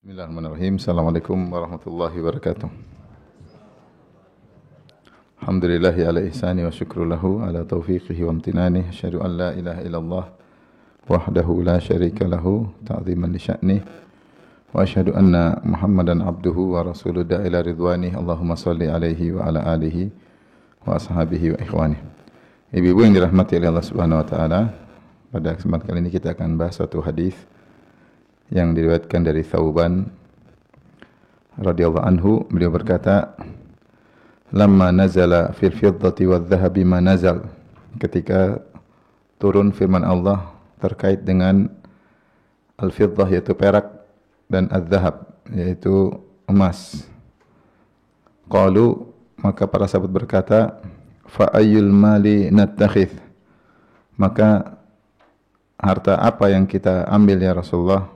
Bismillahirrahmanirrahim. Assalamualaikum warahmatullahi wabarakatuh. Alhamdulillahi ala ihsani wa syukru lahu ala taufiqihi wa amtinani. Asyhadu an la ilaha illallah wahdahu la syarika lahu ta'ziman li sya'nih. Wa asyhadu anna Muhammadan abduhu wa rasuluhu da'ila ridwani. Allahumma salli alaihi wa ala alihi wa ashabihi wa ikhwani. Ibu-ibu yang dirahmati oleh Allah Subhanahu wa taala, pada kesempatan kali ini kita akan bahas satu hadis yang diriwayatkan dari Thauban radhiyallahu anhu. Beliau berkata, "Lamma nazala fil fiddati wadh dhahabi ma nazal." Ketika turun firman Allah terkait dengan al-fiddah yaitu perak dan adz-dzahab yaitu emas. Qalu, maka para sahabat berkata, "Fa ayyul mali nattakhidh?" Maka harta apa yang kita ambil ya Rasulullah?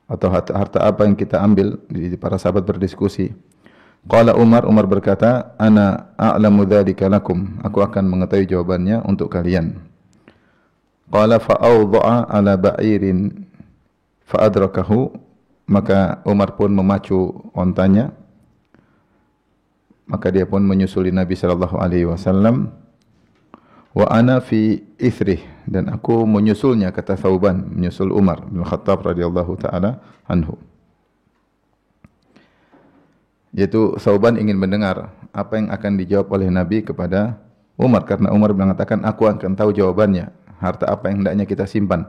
Atau harta apa yang kita ambil? Para sahabat berdiskusi. Qala Umar berkata, "Ana a'lamu dzalika lakum." Aku akan mengetahui jawabannya untuk kalian. Qala fa awda'a ala ba'irin fa adrakahu. Maka Umar pun memacu ontanya. Maka dia pun menyusuli Nabi sallallahu alaihi wasallam. Wa ana fi ithrih, dan aku menyusulnya, kata Thauban, menyusul Umar bin Khattab radhiyallahu taala anhu. Yaitu Thauban ingin mendengar apa yang akan dijawab oleh Nabi kepada Umar, karena Umar mengatakan, aku akan tahu jawabannya, harta apa yang hendaknya kita simpan.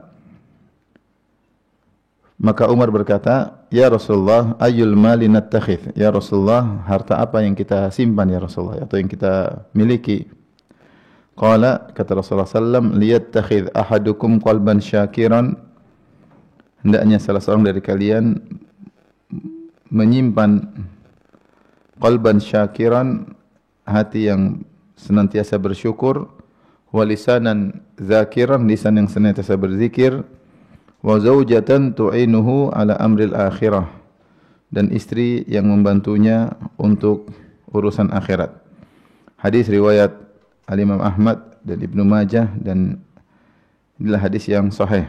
Maka Umar berkata, "Ya Rasulullah, ayyul mali nattakhidh?" Ya Rasulullah, harta apa yang kita simpan ya Rasulullah, atau yang kita miliki? Qala, kata Rasulullah sallam, "Liyattakhidh ahadukum qalban syakiran." Hendaknya salah seorang dari kalian menyimpan qalban syakiran, hati yang senantiasa bersyukur, wa lisanan dzakiran, lisan yang senantiasa berzikir, wa zaujatan tu'inuhu ala amril akhirah, dan istri yang membantunya untuk urusan akhirat. Hadis riwayat Al-Imam Ahmad dan Ibnu Majah, dan inilah hadis yang sahih.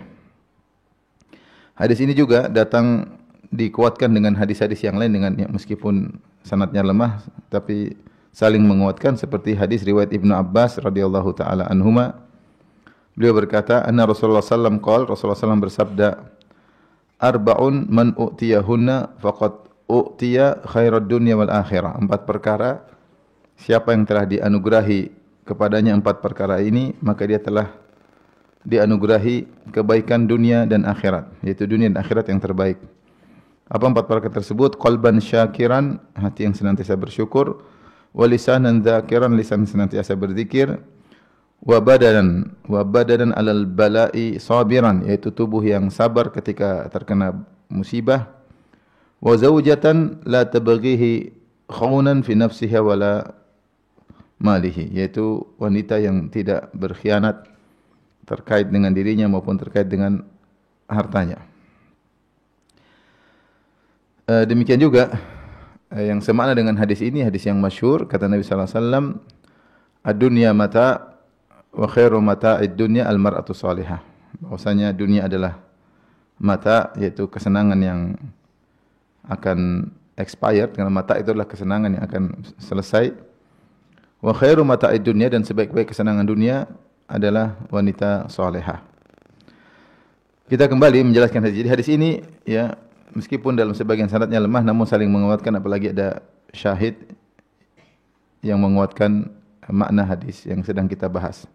Hadis ini juga datang dikuatkan dengan hadis-hadis yang lain dengan meskipun sanadnya lemah tapi saling menguatkan, seperti hadis riwayat Ibnu Abbas radhiyallahu taala anhuma. Beliau berkata, anna Rasulullah sallam qala, Rasulullah sallam bersabda, "Arba'un man u'tiyahunna faqad u'tiya khairad dunya wal akhirah." 4 perkara, siapa yang telah dianugerahi kepadanya 4 perkara ini, maka dia telah dianugerahi kebaikan dunia dan akhirat, yaitu dunia dan akhirat yang terbaik. Apa 4 perkara tersebut? Qalban syakiran, hati yang senantiasa bersyukur, wa lisanan dzakiran, lisan senantiasa berzikir, wa badanan alal bala'i sabiran, yaitu tubuh yang sabar ketika terkena musibah, wa zaujatan la tabghihi khaunan fi nafsiha wala malihi, yaitu wanita yang tidak berkhianat terkait dengan dirinya maupun terkait dengan hartanya. Demikian juga yang semakna dengan hadis ini, hadis yang masyhur, kata Nabi sallallahu alaihi wasallam, "Ad-dunya mata wa khairu mata'id dunya al-mar'atu salihah." Bahwasanya dunia adalah mata, yaitu kesenangan yang akan expired, karena mata itu adalah kesenangan yang akan selesai. Wa khairu mata'id dunya, dan sebaik-baik kesenangan dunia adalah wanita salihah. Kita kembali menjelaskan hadis. Jadi hadis ini ya, meskipun dalam sebagian sanadnya lemah, namun saling menguatkan, apalagi ada syahid yang menguatkan makna hadis yang sedang kita bahas.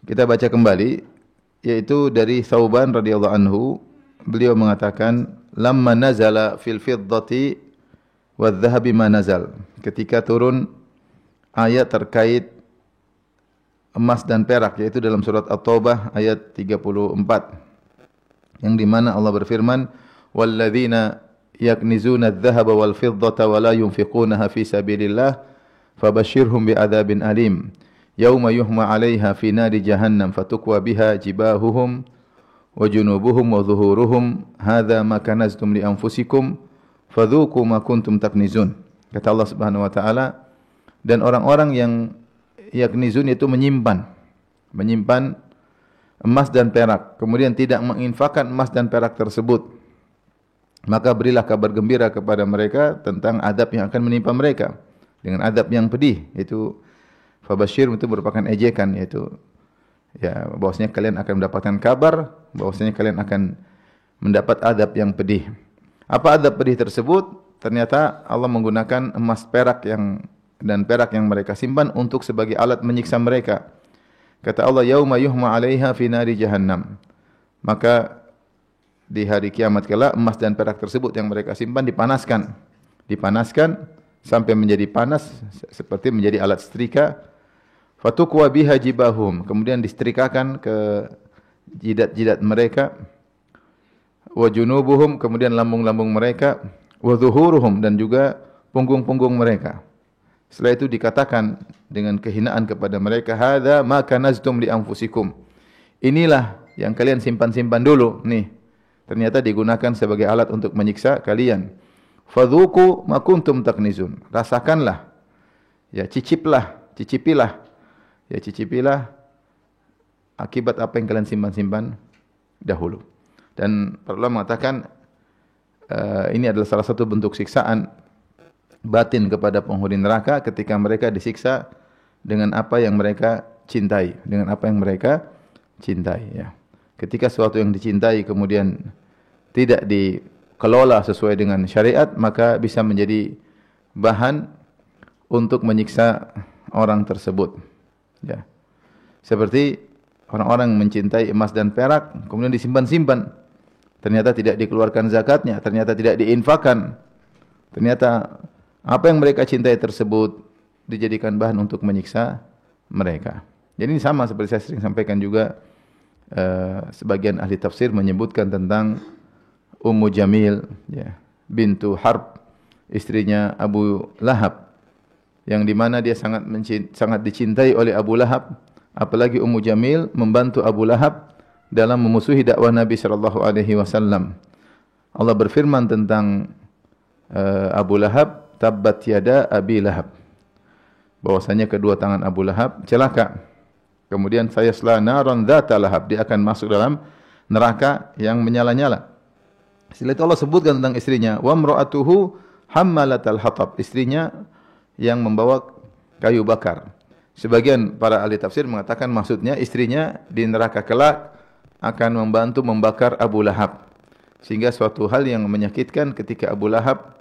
Kita baca kembali, yaitu dari Thauban radhiyallahu anhu, beliau mengatakan, "Lamma nazala fil fiddati wadh dhahabi ma nazal." Ketika turun ayat terkait emas dan perak, yaitu dalam surat At-Taubah ayat 34, yang di mana Allah berfirman, "Walladzina yaknizuna adh-dhahaba wal fiddata wa la yunfiqunaha fi sabilillah fabashshirhum bi'adzabin alim yauma yuhma 'alaiha fi nari jahannam fatukwa biha jibahuhum wa junubuhum wa dhuhuruhum hadza ma kanaztum li anfusikum fadzuqu ma kuntum taknizun." Kata Allah Subhanahu wa taala, dan orang-orang yang yaknizun itu menyimpan emas dan perak, kemudian tidak menginfakkan emas dan perak tersebut, maka berilah kabar gembira kepada mereka tentang adab yang akan menimpa mereka dengan adab yang pedih. Itu fabashir itu merupakan ejekan, yaitu ya bahwasanya kalian akan mendapatkan kabar bahwasanya kalian akan mendapat adab yang pedih. Apa adab pedih tersebut? Ternyata Allah menggunakan emas perak dan perak yang mereka simpan untuk sebagai alat menyiksa mereka. Kata Allah, yauma yuhma 'alaiha fi nari jahannam. Maka di hari kiamat kelak emas dan perak tersebut yang mereka simpan dipanaskan sampai menjadi panas seperti menjadi alat setrika. Fatukwa biha jibahum, kemudian disetrikakan ke jidat-jidat mereka. Wa junubuhum, kemudian lambung-lambung mereka. Wa zuhuruhum, dan juga punggung-punggung mereka. Setelah itu dikatakan dengan kehinaan kepada mereka, hadza ma kanaztum li anfusikum. Inilah yang kalian simpan-simpan dulu nih. Ternyata digunakan sebagai alat untuk menyiksa kalian. Fadzuqu ma kuntum taknizun. Rasakanlah. Ya, cicipilah akibat apa yang kalian simpan-simpan dahulu. Dan para ulama mengatakan ini adalah salah satu bentuk siksaan batin kepada penghuni neraka ketika mereka disiksa dengan apa yang mereka cintai, ya. Ketika sesuatu yang dicintai kemudian tidak dikelola sesuai dengan syariat, maka bisa menjadi bahan untuk menyiksa orang tersebut. Ya. Seperti orang-orang mencintai emas dan perak kemudian disimpan-simpan. Ternyata tidak dikeluarkan zakatnya, ternyata tidak diinfakkan. Ternyata apa yang mereka cintai tersebut dijadikan bahan untuk menyiksa mereka. Jadi ini sama seperti saya sering sampaikan juga, sebagian ahli tafsir menyebutkan tentang Ummu Jamil, ya, bintu Harb, istrinya Abu Lahab, yang dimana dia sangat dicintai oleh Abu Lahab. Apalagi Ummu Jamil membantu Abu Lahab dalam memusuhi dakwah Nabi sallallahu alaihi wasallam. Allah berfirman tentang Abu Lahab, tabbat yada Abi Lahab, bahwasanya kedua tangan Abu Lahab celaka. Kemudian sayasla naran dzata lahab, dia akan masuk dalam neraka yang menyala-nyala. Setelah itu Allah sebutkan tentang istrinya, wa imra'atuhu hammalatal hatab, istrinya yang membawa kayu bakar. Sebagian para ahli tafsir mengatakan maksudnya istrinya di neraka kelak akan membantu membakar Abu Lahab. Sehingga suatu hal yang menyakitkan ketika Abu Lahab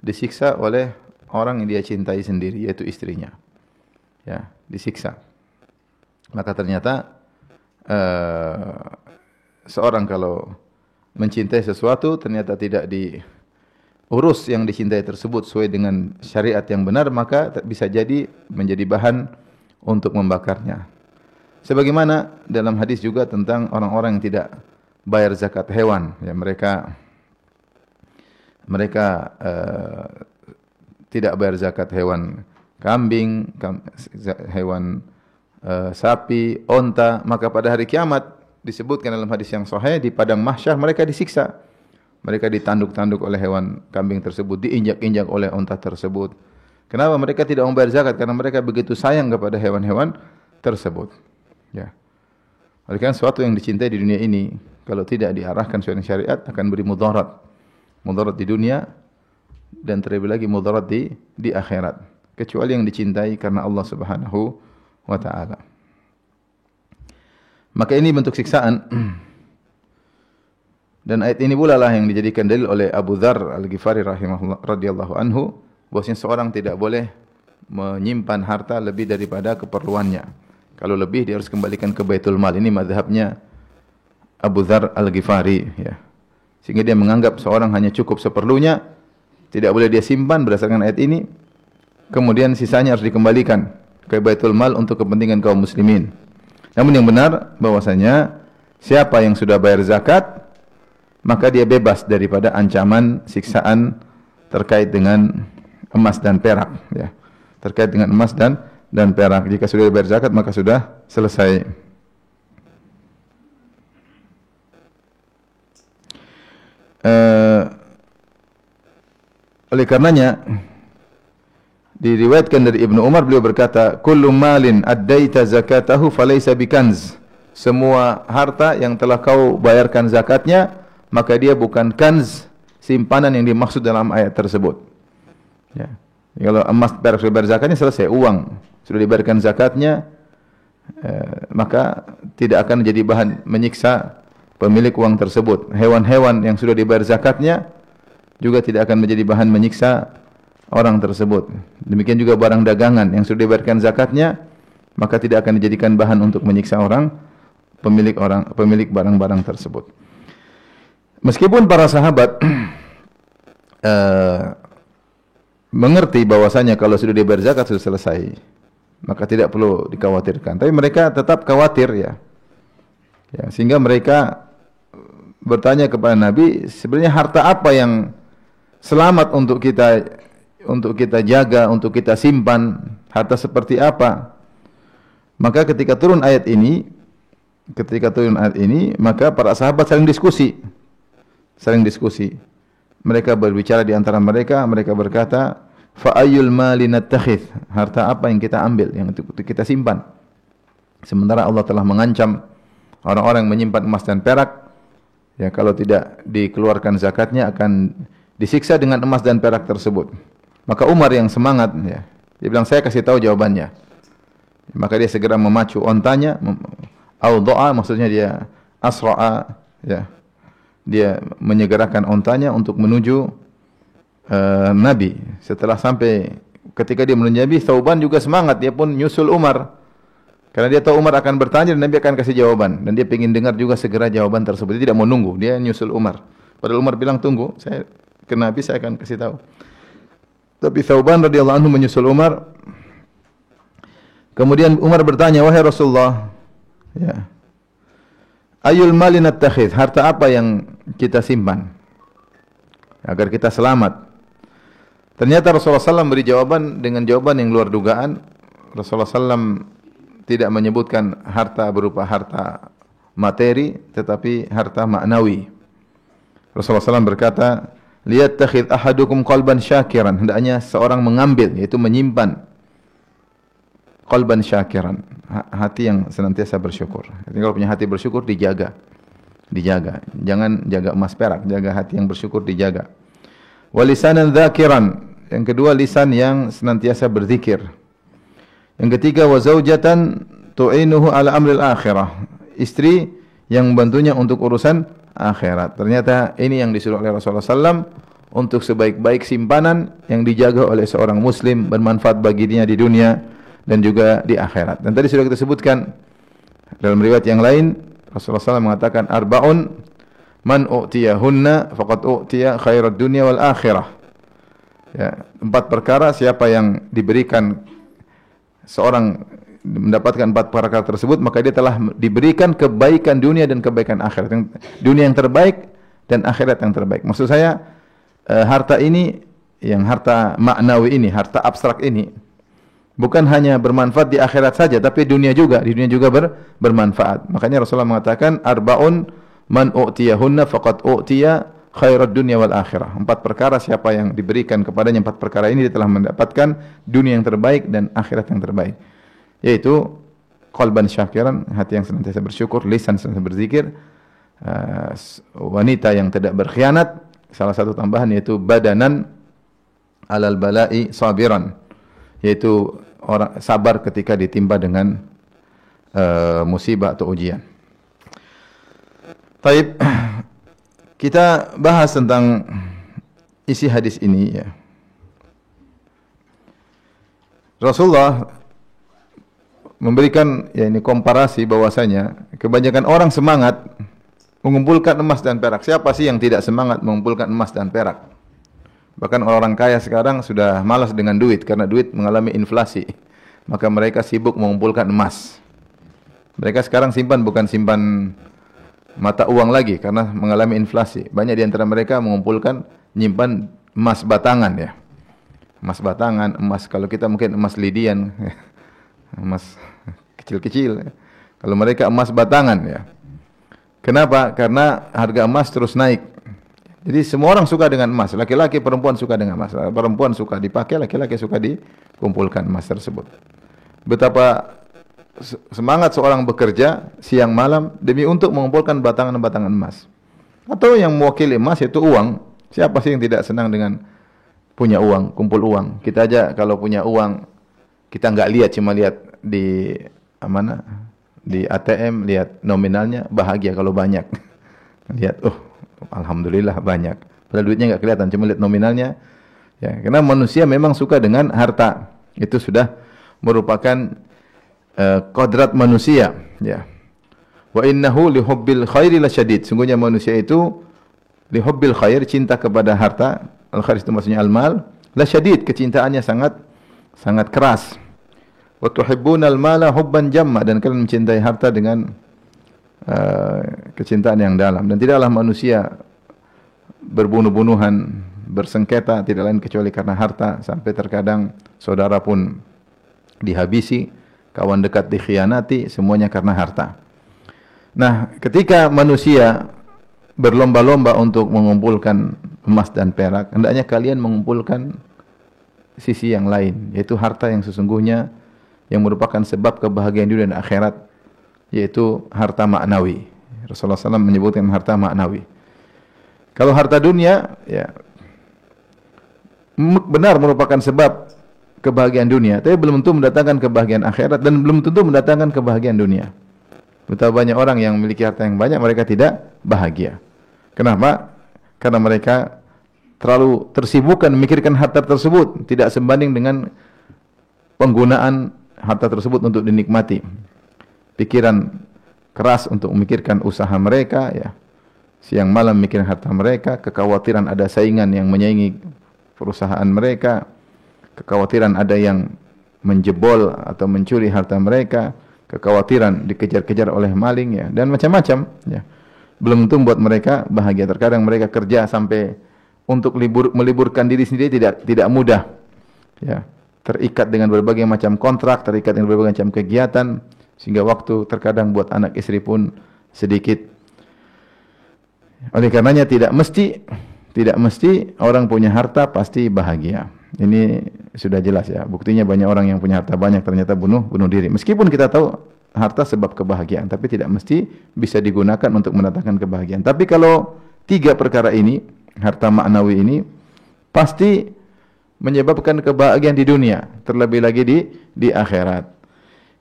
disiksa oleh orang yang dia cintai sendiri, yaitu istrinya. Ya, disiksa. Maka ternyata seorang kalau mencintai sesuatu ternyata tidak diurus yang dicintai tersebut sesuai dengan syariat yang benar, maka bisa jadi menjadi bahan untuk membakarnya. Sebagaimana dalam hadis juga tentang orang-orang yang tidak bayar zakat hewan, ya, mereka tidak bayar zakat hewan kambing, hewan sapi, onta, maka pada hari kiamat disebutkan dalam hadis yang sahih, di padang mahsyar mereka disiksa. Mereka ditanduk-tanduk oleh hewan kambing tersebut, diinjak-injak oleh onta tersebut. Kenapa mereka tidak membayar zakat? Karena mereka begitu sayang kepada hewan-hewan tersebut. Ya. Oleh karena sesuatu yang dicintai di dunia ini, kalau tidak diarahkan sesuai dengan syariat, akan beri mudarat. Mudarat di dunia dan terlebih lagi mudarat di akhirat. Kecuali yang dicintai karena Allah Subhanahu wa ta'ala. Maka ini bentuk siksaan. Dan ayat ini pula lah yang dijadikan dalil oleh Abu Dzar Al-Ghifari radhiyallahu anhu, bahwasanya seorang tidak boleh menyimpan harta lebih daripada keperluannya. Kalau lebih dia harus kembalikan ke Baitul Mal. Ini mazhabnya Abu Dzar Al-Ghifari, ya. Sehingga dia menganggap seorang hanya cukup seperlunya, tidak boleh dia simpan berdasarkan ayat ini. Kemudian sisanya harus dikembalikan ke Baitul Mal untuk kepentingan kaum muslimin. Namun yang benar bahwasanya siapa yang sudah bayar zakat, maka dia bebas daripada ancaman siksaan terkait dengan emas dan perak, ya. Terkait dengan emas dan perak. Jika sudah bayar zakat maka sudah selesai. Oleh karenanya diriwayatkan dari Ibnu Umar, beliau berkata, kullu malin addaita zakatahu falaysa bikanz. Semua harta yang telah kau bayarkan zakatnya, maka dia bukan kanz, simpanan yang dimaksud dalam ayat tersebut. Ya. Kalau emas perak sudah dibayar zakatnya selesai, uang sudah dibayarkan zakatnya, maka tidak akan jadi bahan menyiksa pemilik uang tersebut. Hewan-hewan yang sudah dibayar zakatnya juga tidak akan menjadi bahan menyiksa orang tersebut. Demikian juga barang dagangan yang sudah dibayarkan zakatnya, maka tidak akan dijadikan bahan untuk menyiksa pemilik barang-barang tersebut. Meskipun para sahabat mengerti bahwasanya kalau sudah dibayar zakat sudah selesai, maka tidak perlu dikhawatirkan. Tapi mereka tetap khawatir ya. Sehingga mereka bertanya kepada Nabi, sebenarnya harta apa yang selamat untuk kita jaga, untuk kita simpan? Harta seperti apa? Maka ketika turun ayat ini, maka para sahabat saling diskusi. Mereka berbicara di antara mereka berkata, fa ayyul mali nattakhidh? Harta apa yang kita ambil, yang untuk kita simpan? Sementara Allah telah mengancam orang-orang yang menyimpan emas dan perak, ya kalau tidak dikeluarkan zakatnya akan disiksa dengan emas dan perak tersebut. Maka Umar yang semangat, ya, dia bilang, saya kasih tahu jawabannya. Maka dia segera memacu ontanya, awda'a, maksudnya dia asra'a, ya, dia menyegerakan ontanya untuk menuju Nabi. Setelah sampai, ketika dia menuju Nabi, Thauban juga semangat, dia pun nyusul Umar. Karena dia tahu Umar akan bertanya dan Nabi akan kasih jawaban. Dan dia ingin dengar juga segera jawaban tersebut. Dia tidak mau nunggu, dia nyusul Umar. Padahal Umar bilang, tunggu, saya ke Nabi, saya akan kasih tahu. Tapi Thauban radhiyallahu anhu menyusul Umar. Kemudian Umar bertanya, wahai Rasulullah, ya, ayul mali nattakhidh? Harta apa yang kita simpan agar kita selamat? Ternyata Rasulullah SAW beri jawaban dengan jawaban yang luar dugaan. Rasulullah SAW tidak menyebutkan harta berupa harta materi, tetapi harta maknawi. Rasulullah SAW berkata, liyattakhidh ahadukum qalban syakiran. Hendaknya seorang mengambil, yaitu menyimpan, qalban syakiran, hati yang senantiasa bersyukur. Jadi kalau punya hati bersyukur, dijaga. Jangan jaga emas perak, jaga hati yang bersyukur, dijaga. Walisanan dzakiran, yang kedua lisan yang senantiasa berzikir. Yang ketiga wa zaujatan tu'inuhu ala amril akhirah, istri yang membantunya untuk urusan akhirat. Ternyata ini yang disuruh oleh Rasulullah SAW untuk sebaik-baik simpanan yang dijaga oleh seorang muslim, bermanfaat bagi dirinya di dunia dan juga di akhirat. Dan tadi sudah kita sebutkan dalam riwayat yang lain, Rasulullah SAW mengatakan, arba'un man u'tiyahunna faqad u'tiya khairat dunya wal akhirah. Ya, 4 perkara, siapa yang diberikan, seorang mendapatkan 4 perkara tersebut, maka dia telah diberikan kebaikan dunia dan kebaikan akhirat. Dunia yang terbaik dan akhirat yang terbaik. Maksud saya, harta ini, yang harta maknawi ini, harta abstrak ini, bukan hanya bermanfaat di akhirat saja, tapi di dunia juga bermanfaat. Makanya Rasulullah mengatakan, arba'un man u'tiyahunna faqad u'tiya khairat dunya wal akhirah. 4 perkara, siapa yang diberikan kepadanya 4 perkara ini, dia telah mendapatkan dunia yang terbaik dan akhirat yang terbaik. Yaitu qalban syakiran, hati yang senantiasa bersyukur, lisan senantiasa berzikir, wanita yang tidak berkhianat, salah satu tambahan yaitu badanan alal bala'i sabiran, yaitu orang sabar ketika ditimpa dengan musibah atau ujian. Taib, kita bahas tentang isi hadis ini, ya. Rasulullah memberikan, ya, ini komparasi bahwasanya kebanyakan orang semangat mengumpulkan emas dan perak. Siapa sih yang tidak semangat mengumpulkan emas dan perak? Bahkan orang kaya sekarang sudah malas dengan duit karena duit mengalami inflasi. Maka mereka sibuk mengumpulkan emas. Mereka sekarang simpan bukan simpan mata uang lagi karena mengalami inflasi. Banyak di antara mereka mengumpulkan, nyimpan emas batangan, ya. Emas batangan, emas, kalau kita mungkin emas lidian, emas kecil-kecil. Kalau mereka emas batangan, ya. Kenapa? Karena harga emas terus naik. Jadi semua orang suka dengan emas. Laki-laki, perempuan suka dengan emas. Perempuan suka dipakai, laki-laki suka dikumpulkan emas tersebut. Betapa semangat seorang bekerja siang malam demi untuk mengumpulkan batangan-batangan emas. Atau yang mewakili emas, yaitu uang. Siapa sih yang tidak senang dengan punya uang, kumpul uang? Kita aja kalau punya uang, kita nggak lihat, cuma lihat di mana? Di ATM, lihat nominalnya, bahagia kalau banyak. Lihat, oh, alhamdulillah banyak. Padahal duitnya nggak kelihatan, cuma lihat nominalnya. Ya, karena manusia memang suka dengan harta. Itu sudah merupakan kodrat manusia. Ya. Wa innahu lihubbil khairi lasyadid. Sungguhnya manusia itu lihubbil khair, cinta kepada harta. Al-khair itu maksudnya al-mal. Lasyadid, kecintaannya sangat keras. Wa tuhibbunal mala hubban jamma, dan kalian mencintai harta dengan kecintaan yang dalam. Dan tidaklah manusia berbunuh-bunuhan, bersengketa tidak lain kecuali karena harta, sampai terkadang saudara pun dihabisi, kawan dekat dikhianati, semuanya karena harta. Nah, ketika manusia berlomba-lomba untuk mengumpulkan emas dan perak, hendaknya kalian mengumpulkan sisi yang lain, yaitu harta yang sesungguhnya yang merupakan sebab kebahagiaan dunia dan akhirat, yaitu harta maknawi. Rasulullah SAW menyebutkan harta maknawi. Kalau harta dunia, ya benar merupakan sebab kebahagiaan dunia, tapi belum tentu mendatangkan kebahagiaan akhirat, dan belum tentu mendatangkan kebahagiaan dunia. Betapa banyak orang yang memiliki harta yang banyak, mereka tidak bahagia. Kenapa? Karena mereka terlalu tersibukkan memikirkan harta tersebut, tidak sebanding dengan penggunaan harta tersebut untuk dinikmati. Pikiran keras untuk memikirkan usaha mereka, ya. Siang malam memikirkan harta mereka, kekhawatiran ada saingan yang menyaingi perusahaan mereka, kekhawatiran ada yang menjebol atau mencuri harta mereka, kekhawatiran dikejar-kejar oleh maling, ya, dan macam-macam, ya. Belum tentu membuat mereka bahagia. Terkadang mereka kerja sampai untuk meliburkan diri sendiri tidak mudah, ya. Terikat dengan berbagai macam kontrak, terikat dengan berbagai macam kegiatan, sehingga waktu terkadang buat anak istri pun sedikit. Oleh karenanya tidak mesti orang punya harta pasti bahagia. Ini sudah jelas, ya. Buktinya banyak orang yang punya harta banyak ternyata bunuh diri. Meskipun kita tahu harta sebab kebahagiaan, tapi tidak mesti bisa digunakan untuk mendatangkan kebahagiaan. Tapi kalau tiga perkara ini, harta maknawi ini, pasti menyebabkan kebahagiaan di dunia, terlebih lagi di akhirat.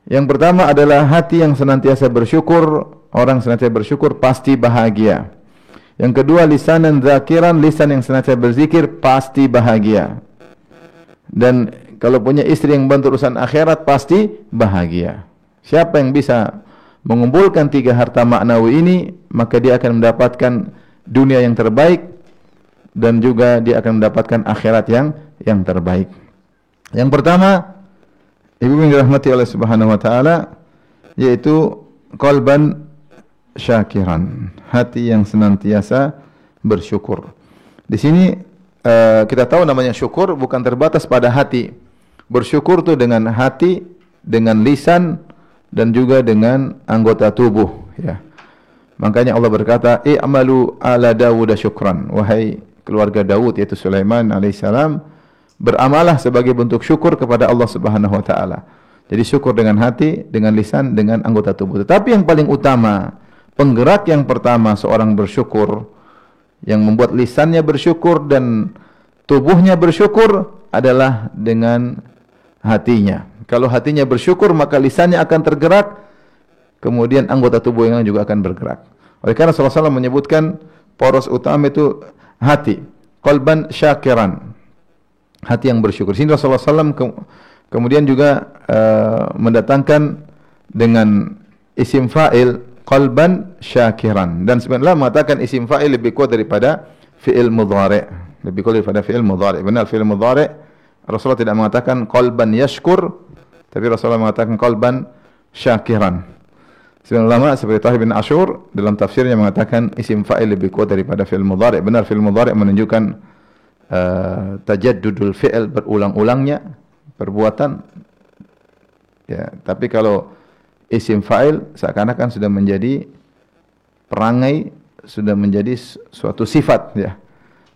Yang pertama adalah hati yang senantiasa bersyukur. Orang senantiasa bersyukur pasti bahagia. Yang kedua, lisanan zakiran, lisan yang senantiasa berzikir pasti bahagia. Dan kalau punya istri yang bantu urusan akhirat pasti bahagia. Siapa yang bisa mengumpulkan tiga harta maknawi ini, maka dia akan mendapatkan dunia yang terbaik, dan juga dia akan mendapatkan akhirat yang terbaik. Yang pertama, ibu yang dirahmati oleh Subhanahu wa taala, yaitu qalban syakiran, hati yang senantiasa bersyukur. Di sini kita tahu namanya syukur bukan terbatas pada hati. Bersyukur itu dengan hati, dengan lisan, dan juga dengan anggota tubuh, ya. Makanya Allah berkata, "I'malu ala Dawud syukran." Wahai keluarga Daud, yaitu Sulaiman alaihissalam, beramalah sebagai bentuk syukur kepada Allah Subhanahu wa taala. Jadi syukur dengan hati, dengan lisan, dengan anggota tubuh. Tetapi yang paling utama, penggerak yang pertama seorang bersyukur, yang membuat lisannya bersyukur dan tubuhnya bersyukur, adalah dengan hatinya. Kalau hatinya bersyukur, maka lisannya akan tergerak, kemudian anggota tubuh yang juga akan bergerak. Oleh karena Rasulullah SAW menyebutkan poros utama itu hati, qalban syakiran, hati yang bersyukur. Sini Rasulullah SAW kemudian juga mendatangkan dengan isim fa'il qalban syakiran, dan sebenarnya mengatakan isim fa'il lebih kuat daripada fi'il mudhari', lebih kuat daripada fi'il mudhari'. Benar, fi'il mudhari' Rasulullah tidak mengatakan qalban yashkur, tapi Rasulullah mengatakan qalban syakiran. Sebagian ulama seperti Tahir bin Ashur dalam tafsirnya mengatakan isim fa'il lebih kuat daripada fi'il mudhari'. Benar, fi'il mudhari' menunjukkan tajaddudul fi'il, berulang-ulangnya perbuatan, ya. Tapi kalau isim fa'il seakan-akan sudah menjadi perangai, sudah menjadi suatu sifat, ya.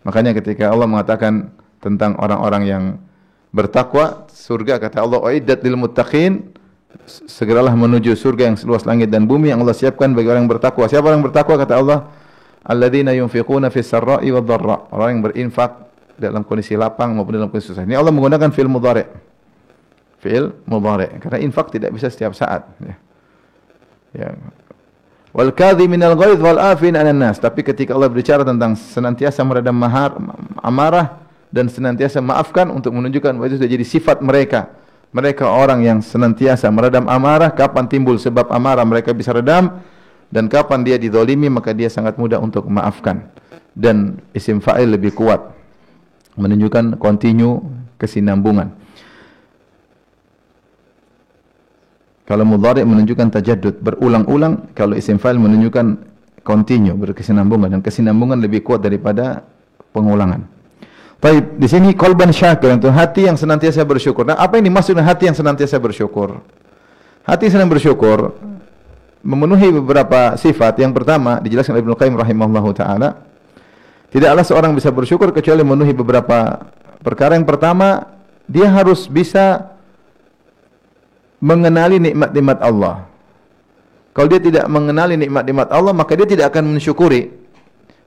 Makanya ketika Allah mengatakan tentang orang-orang yang bertakwa, surga kata Allah, "Uiddat lil muttaqin," segeralah menuju surga yang seluas langit dan bumi yang Allah siapkan bagi orang yang bertakwa. Siapa orang yang bertakwa? Kata Allah, alladzina yunfiquna fis sarra'i wad dharra. Orang yang berinfak dalam kondisi lapang maupun dalam kondisi susah. Ini Allah menggunakan fi'il mudhari'. Fi'il mudhari'. Karena infak tidak bisa setiap saat. Ya. Ya. Wal kadhiminal ghaidh wal afin 'anil nas. Tapi ketika Allah berbicara tentang senantiasa meredam amarah dan senantiasa maafkan untuk menunjukkan bahwa itu sudah jadi sifat mereka. Mereka orang yang senantiasa meredam amarah. Kapan timbul sebab amarah mereka bisa redam, dan kapan dia dizalimi maka dia sangat mudah untuk memaafkan. Dan isim fa'il lebih kuat, menunjukkan continue, kesinambungan. Kalau mudhari' menunjukkan tajaddud, berulang-ulang. Kalau isim fa'il menunjukkan continue, berkesinambungan, dan kesinambungan lebih kuat daripada pengulangan. Baik, di sini qalban syakir, itu hati yang senantiasa bersyukur. Nah, apa yang dimaksud dengan hati yang senantiasa bersyukur? Hati yang senang bersyukur memenuhi beberapa sifat. Yang pertama dijelaskan oleh Ibnu Qayyim rahimahullahu taala, tidaklah seorang bisa bersyukur kecuali memenuhi beberapa perkara. Yang pertama, dia harus bisa mengenali nikmat-nikmat Allah. Kalau dia tidak mengenali nikmat-nikmat Allah, maka dia tidak akan mensyukuri.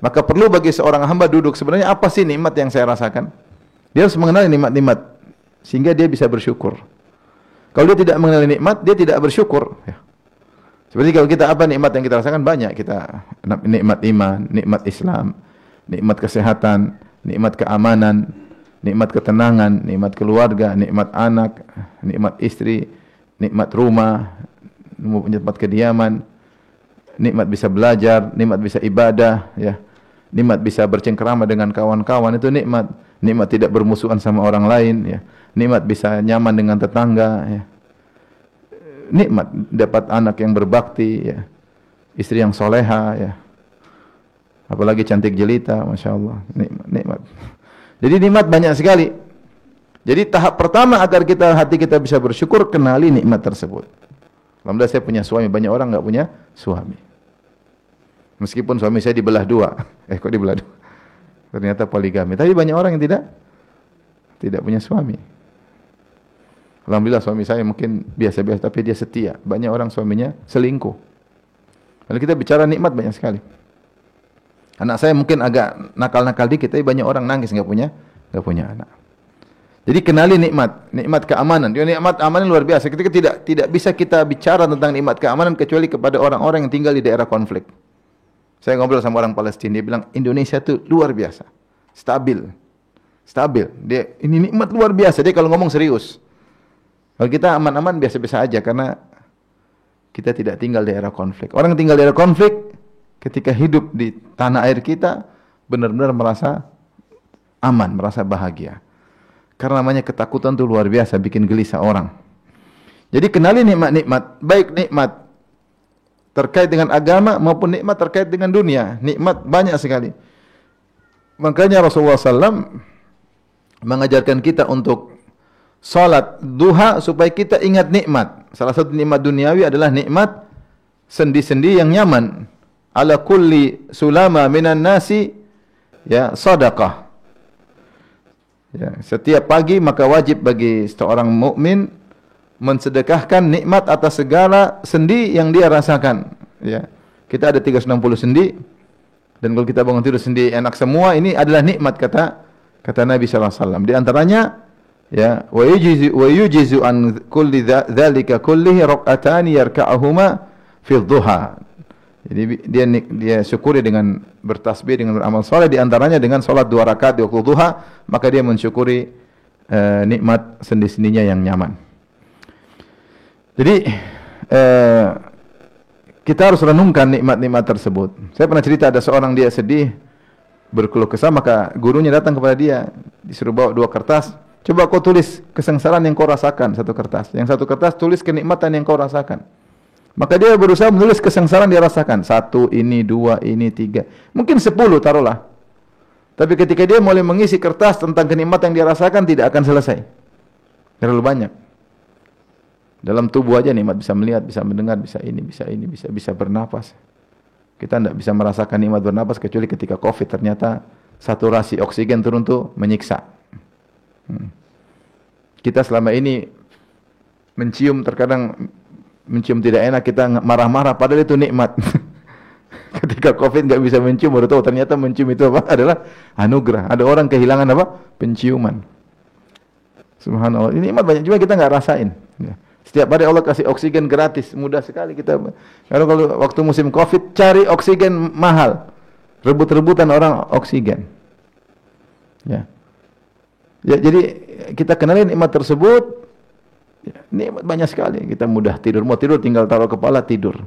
Maka perlu bagi seorang hamba duduk, sebenarnya apa sih nikmat yang saya rasakan? Dia harus mengenali nikmat-nikmat sehingga dia bisa bersyukur. Kalau dia tidak mengenali nikmat, dia tidak bersyukur. Ya. Seperti kalau kita, apa nikmat yang kita rasakan? Banyak. Kita nikmat iman, nikmat Islam, nikmat kesehatan, nikmat keamanan, nikmat ketenangan, nikmat keluarga, nikmat anak, nikmat istri, nikmat rumah, nikmat kediaman, nikmat bisa belajar, nikmat bisa ibadah, ya. Nikmat bisa bercengkerama dengan kawan-kawan, itu nikmat. Nikmat tidak bermusuhan sama orang lain, ya. Nikmat bisa nyaman dengan tetangga, ya. Nikmat dapat anak yang berbakti, ya. Istri yang soleha, ya. Apalagi cantik jelita, masya Allah. Nikmat. Jadi nikmat banyak sekali. Jadi tahap pertama agar hati kita bisa bersyukur, kenali nikmat tersebut. Alhamdulillah saya punya suami, banyak orang enggak punya suami. Meskipun suami saya dibelah dua. Kok dibelah dua? Ternyata poligami. Tapi banyak orang yang tidak punya suami. Alhamdulillah suami saya mungkin biasa-biasa, tapi dia setia. Banyak orang suaminya selingkuh. Kalau kita bicara nikmat banyak sekali. Anak saya mungkin agak nakal-nakal dikit, tapi banyak orang nangis enggak punya anak. Jadi kenali nikmat keamanan. Nikmat keamanan luar biasa. Ketika tidak bisa kita bicara tentang nikmat keamanan kecuali kepada orang-orang yang tinggal di daerah konflik. Saya ngobrol sama orang Palestina, dia bilang Indonesia itu luar biasa, stabil. Dia ini nikmat luar biasa. Dia kalau ngomong serius. Kalau kita aman-aman biasa-biasa aja karena kita tidak tinggal di daerah konflik. Orang yang tinggal di daerah konflik ketika hidup di tanah air kita benar-benar merasa aman, merasa bahagia. Karena namanya ketakutan itu luar biasa, bikin gelisah orang. Jadi kenali nikmat-nikmat, baik nikmat terkait dengan agama maupun nikmat terkait dengan dunia. Nikmat banyak sekali. Makanya Rasulullah SAW mengajarkan kita untuk salat duha supaya kita ingat nikmat. Salah satu nikmat duniawi adalah nikmat sendi-sendi yang nyaman. Ala kulli sulama minan nasi, ya, sedekah. Ya, setiap pagi maka wajib bagi seorang mukmin mensedekahkan nikmat atas segala sendi yang dia rasakan. Ya, kita ada 360 sendi, dan kalau kita bangun tidur sendi enak semua, ini adalah nikmat kata Nabi sallallahu alaihi wasallam. Di antaranya, ya, wa yujizu an kulli dzalika kullihi rak'atani yarka'uhuma fi dhuha. Jadi dia syukuri dengan bertasbih, dengan beramal saleh, di antaranya dengan salat 2 rakaat di waktu duha, maka dia mensyukuri nikmat sendi-sendinya yang nyaman. Jadi kita harus renungkan nikmat-nikmat tersebut. Saya pernah cerita ada seorang dia sedih, berkeluh kesah, maka gurunya datang kepada dia, disuruh bawa 2 kertas. Coba kau tulis kesengsaraan yang kau rasakan, 1 kertas. Yang 1 kertas tulis kenikmatan yang kau rasakan. Maka dia berusaha menulis kesengsaraan dia rasakan. 1, ini 2, ini 3. Mungkin 10 taruhlah. Tapi ketika dia mulai mengisi kertas tentang kenikmatan yang dia rasakan, tidak akan selesai. Terlalu banyak. Dalam tubuh aja nikmat, bisa melihat, bisa mendengar, bisa bernapas. Kita tidak bisa merasakan nikmat bernapas kecuali ketika COVID ternyata saturasi oksigen turun tuh menyiksa. Kita selama ini terkadang mencium tidak enak, kita marah-marah, padahal itu nikmat. Ketika COVID nggak bisa mencium, baru tahu ternyata mencium itu apa? Adalah anugerah. Ada orang kehilangan apa? Penciuman. Subhanallah. Ini nikmat banyak juga kita nggak rasain. Ya. Setiap hari Allah kasih oksigen gratis, mudah sekali kita. Kalau waktu musim COVID cari oksigen mahal, rebut-rebutan orang oksigen. Ya. Ya, jadi kita kenalin nikmat tersebut. Ya, nikmat banyak sekali. Kita mudah tidur, mau tidur tinggal taruh kepala tidur.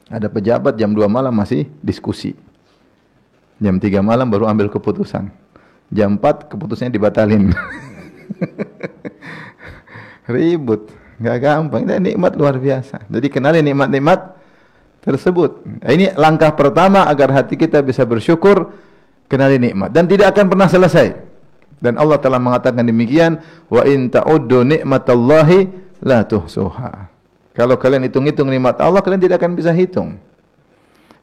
Ada pejabat jam 2 malam masih diskusi. Jam 3 malam baru ambil keputusan. Jam 4 keputusannya dibatalin. Ribut, enggak gampang. Ini nikmat luar biasa. Jadi kenali nikmat-nikmat tersebut. Ini langkah pertama agar hati kita bisa bersyukur, kenali nikmat dan tidak akan pernah selesai. Dan Allah telah mengatakan demikian, wa in ta'uddu nikmatallahi la tuhsuha. Kalau kalian hitung-hitung nikmat Allah, kalian tidak akan bisa hitung.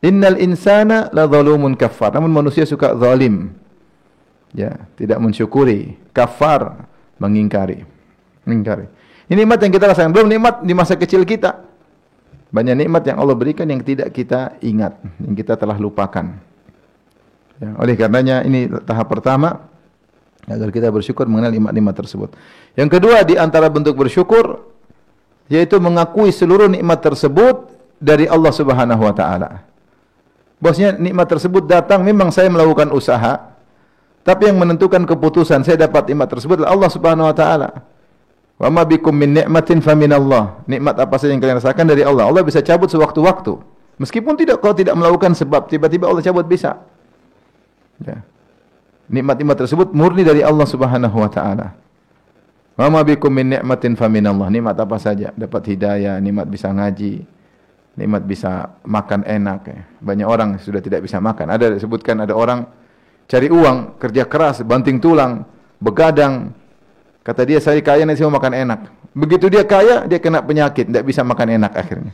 Innal insana la zalumun kafar. Namun manusia suka zalim. Ya, tidak mensyukuri, kafar, mengingkari. Ini nikmat yang kita rasakan, belum nikmat di masa kecil kita. Banyak nikmat yang Allah berikan yang tidak kita ingat, yang kita telah lupakan. Ya, oleh karenanya ini tahap pertama agar kita bersyukur mengenal nikmat-nikmat tersebut. Yang kedua di antara bentuk bersyukur yaitu mengakui seluruh nikmat tersebut dari Allah Subhanahu wa taala. Bosnya nikmat tersebut datang memang saya melakukan usaha, tapi yang menentukan keputusan saya dapat nikmat tersebut adalah Allah Subhanahu wa taala. Wa ma bikum min ni'matin faminallah. Nikmat apa saja yang kalian rasakan dari Allah. Allah bisa cabut sewaktu-waktu. Meskipun kau tidak melakukan sebab, tiba-tiba Allah cabut bisa. Ya. Nikmat-nikmat tersebut murni dari Allah Subhanahu wa taala. Wa ma bikum min ni'matin faminallah. Nikmat apa saja, dapat hidayah, nikmat bisa ngaji, nikmat bisa makan enak. Banyak orang sudah tidak bisa makan. Ada disebutkan ada orang cari uang, kerja keras, banting tulang, begadang. Kata dia, saya kaya nanti mau makan enak. Begitu dia kaya, dia kena penyakit, tidak bisa makan enak akhirnya.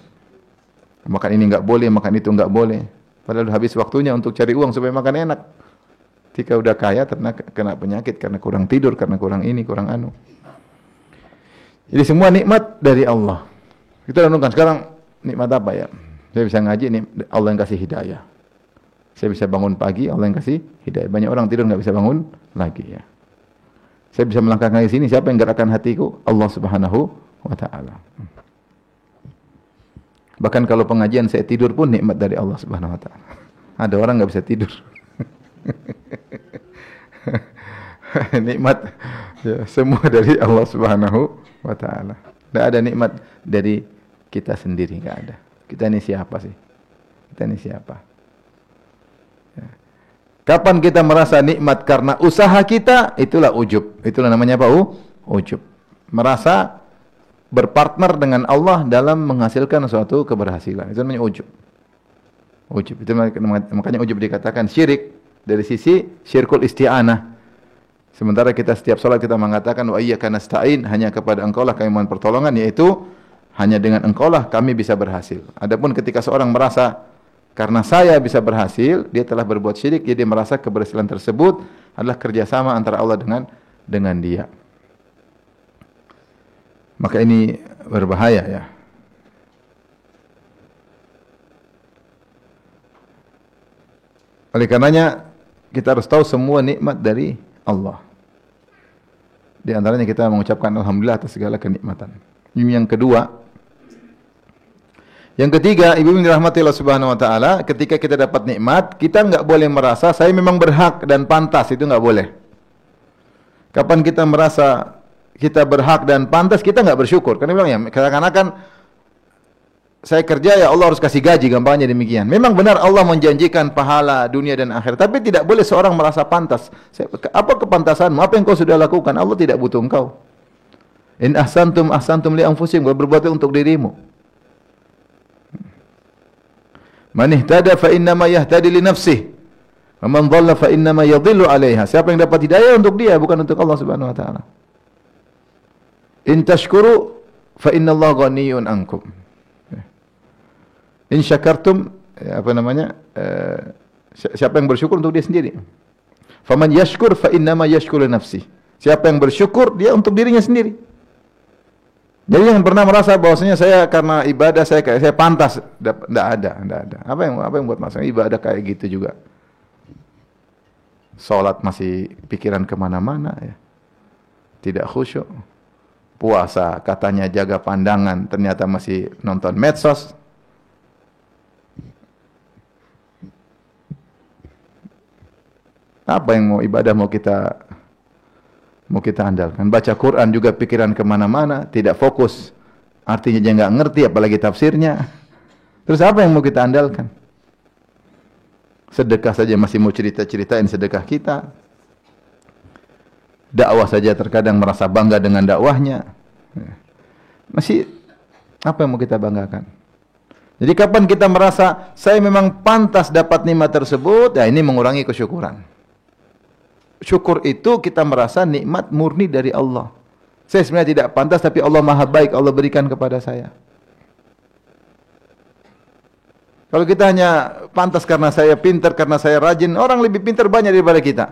Makan ini enggak boleh, makan itu enggak boleh. Padahal habis waktunya untuk cari uang supaya makan enak. Ketika udah kaya, ternyata kena penyakit karena kurang tidur, karena kurang ini, kurang anu. Jadi semua nikmat dari Allah. Kita renungkan sekarang nikmat apa ya? Saya bisa ngaji, ini Allah yang kasih hidayah. Saya bisa bangun pagi, Allah yang kasih hidayah. Banyak orang tidur enggak bisa bangun lagi ya. Saya bisa melangkah ke sini, siapa yang gerakkan hatiku? Allah Subhanahu wa taala. Bahkan kalau pengajian saya tidur pun nikmat dari Allah Subhanahu wa taala. Ada orang enggak bisa tidur. Nikmat ya, semua dari Allah Subhanahu wa taala. Tidak ada nikmat dari kita sendiri, enggak ada. Kita ini siapa sih? Kita ini siapa? Ya. Kapan kita merasa nikmat karena usaha kita, itulah ujub. Itulah namanya apa? Ujub. Merasa berpartner dengan Allah dalam menghasilkan suatu keberhasilan. Itu namanya ujub. Ujub. Itu makanya ujub dikatakan syirik dari sisi syirkul isti'anah. Sementara kita setiap salat kita mengatakan wa iyyaka nasta'in, hanya kepada Engkaulah kami mohon pertolongan, yaitu hanya dengan Engkaulah kami bisa berhasil. Adapun ketika seorang merasa karena saya bisa berhasil, dia telah berbuat syirik, jadi dia merasa keberhasilan tersebut adalah kerjasama antara Allah dengan dia. Maka ini berbahaya ya. Oleh karenanya kita harus tahu semua nikmat dari Allah. Di antaranya kita mengucapkan alhamdulillah atas segala kenikmatan. Ini yang kedua. Yang ketiga, ibu yang dirahmati Allah Subhanahu wa taala, ketika kita dapat nikmat, kita enggak boleh merasa saya memang berhak dan pantas, itu enggak boleh. Kapan kita merasa kita berhak dan pantas, kita enggak bersyukur. Karena bilang ya, kadang-kadang saya kerja ya Allah harus kasih gaji, gampangnya demikian. Memang benar Allah menjanjikan pahala dunia dan akhirat, tapi tidak boleh seorang merasa pantas. Apa kepantasanmu? Apa yang kau sudah lakukan? Allah tidak butuh engkau. In ahsantum ahsantum li anfusikum, berbuat untuk dirimu. Man ihtada fa innama yahtadi li nafsihi wa man dhalla fa innama yadhillu 'alaiha. Siapa yang dapat hidayah untuk dia, bukan untuk Allah Subhanahu wa taala. In tashkuru fa innallaha ghaniyyun ankum. In syakartum, apa namanya? Siapa yang bersyukur untuk dia sendiri. Faman yashkur fa innama yashkuru li nafsihi. Siapa yang bersyukur dia untuk dirinya sendiri. Jadi jangan pernah merasa bahwasanya saya karena ibadah saya pantas. Enggak ada. Apa yang buat masalah ibadah kayak gitu juga. Salat masih pikiran kemana-mana ya. Tidak khusyuk. Puasa katanya jaga pandangan, ternyata masih nonton medsos. Apa yang mau ibadah mau kita andalkan? Baca Quran juga pikiran kemana-mana, tidak fokus. Artinya dia nggak ngerti, apalagi tafsirnya. Terus apa yang mau kita andalkan? Sedekah saja masih mau cerita-ceritain sedekah kita. Dakwah saja terkadang merasa bangga dengan dakwahnya. Masih apa yang mau kita banggakan? Jadi kapan kita merasa saya memang pantas dapat nikmat tersebut, ya ini mengurangi kesyukuran. Syukur itu kita merasa nikmat murni dari Allah. Saya sebenarnya tidak pantas, tapi Allah Maha Baik, Allah berikan kepada saya. Kalau kita hanya pantas karena saya pintar, karena saya rajin, orang lebih pintar banyak daripada kita.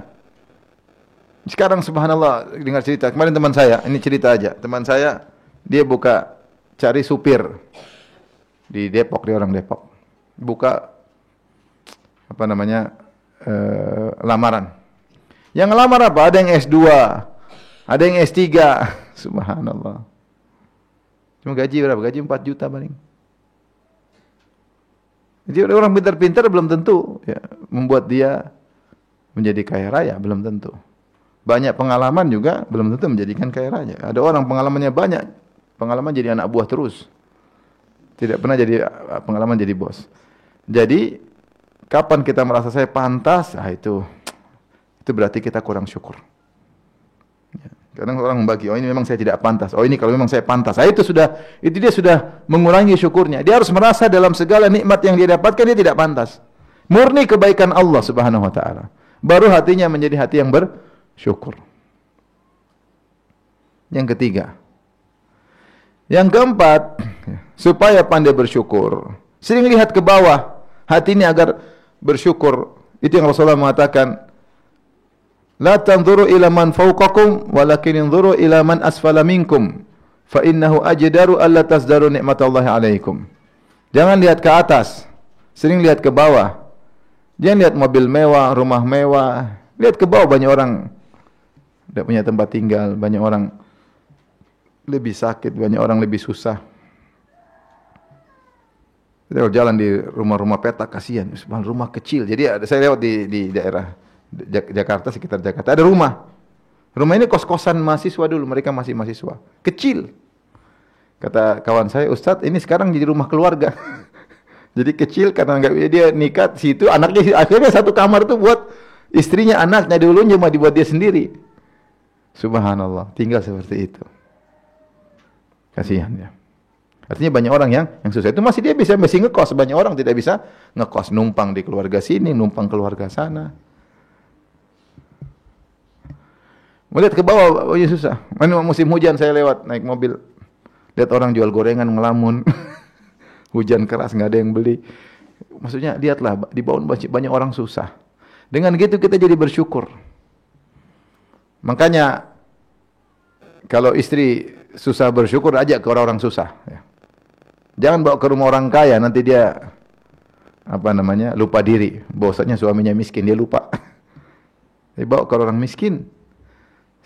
Sekarang subhanallah, dengar cerita, kemarin teman saya, ini cerita aja, teman saya, dia buka, cari supir, di Depok, dia orang Depok, buka, apa namanya, lamaran. Yang ngelamar apa? Ada yang S2, ada yang S3, subhanallah. Cuma gaji berapa? Gaji 4 juta paling. Jadi orang pintar-pintar belum tentu ya, membuat dia menjadi kaya raya, belum tentu. Banyak pengalaman juga belum tentu menjadikan kaya raya. Ada orang pengalamannya banyak, pengalaman jadi anak buah terus. Tidak pernah jadi pengalaman jadi bos. Jadi kapan kita merasa saya pantas, itu berarti kita kurang syukur. Ya. Kadang orang membagi, oh ini memang saya tidak pantas. Oh ini kalau memang saya pantas. Itu dia sudah mengurangi syukurnya. Dia harus merasa dalam segala nikmat yang dia dapatkan dia tidak pantas. Murni kebaikan Allah Subhanahu wa taala. Baru hatinya menjadi hati yang bersyukur. Yang ketiga. Yang keempat, supaya pandai bersyukur, sering lihat ke bawah hati ini agar bersyukur. Itu yang Rasulullah mengatakan, la tanzuru ila man fawqakum walakin inzuru ila man asfala minkum fa innahu ajdaru alla tasdaru nikmatallahi alaikum. Jangan lihat ke atas, sering lihat ke bawah. Jangan lihat mobil mewah, rumah mewah. Lihat ke bawah, banyak orang tidak punya tempat tinggal, banyak orang lebih sakit, banyak orang lebih susah. Kita jalan di rumah-rumah petak, kasihan, rumah kecil. Jadi saya lewat di daerah Jakarta, sekitar Jakarta, ada rumah. Rumah ini kos-kosan mahasiswa dulu, mereka masih mahasiswa. Kecil. Kata kawan saya, Ustadz, ini sekarang jadi rumah keluarga. Jadi kecil karena enggak dia nikah situ, anaknya akhirnya satu kamar itu buat istrinya, anaknya, dulunya cuma dibuat dia sendiri. Subhanallah, tinggal seperti itu. Kasihan ya. Artinya banyak orang yang susah itu masih ngekos, banyak orang tidak bisa ngekos, numpang di keluarga sini, numpang keluarga sana. Melihat ke bawah, susah. Mana musim hujan saya lewat naik mobil, lihat orang jual gorengan ngelamun, hujan keras nggak ada yang beli. Maksudnya lihatlah di bawah banyak orang susah. Dengan gitu kita jadi bersyukur. Makanya kalau istri susah bersyukur, ajak ke orang-orang susah. Ya. Jangan bawa ke rumah orang kaya, nanti dia lupa diri. Bahwasanya suaminya miskin, dia lupa. Dibawa ke orang miskin.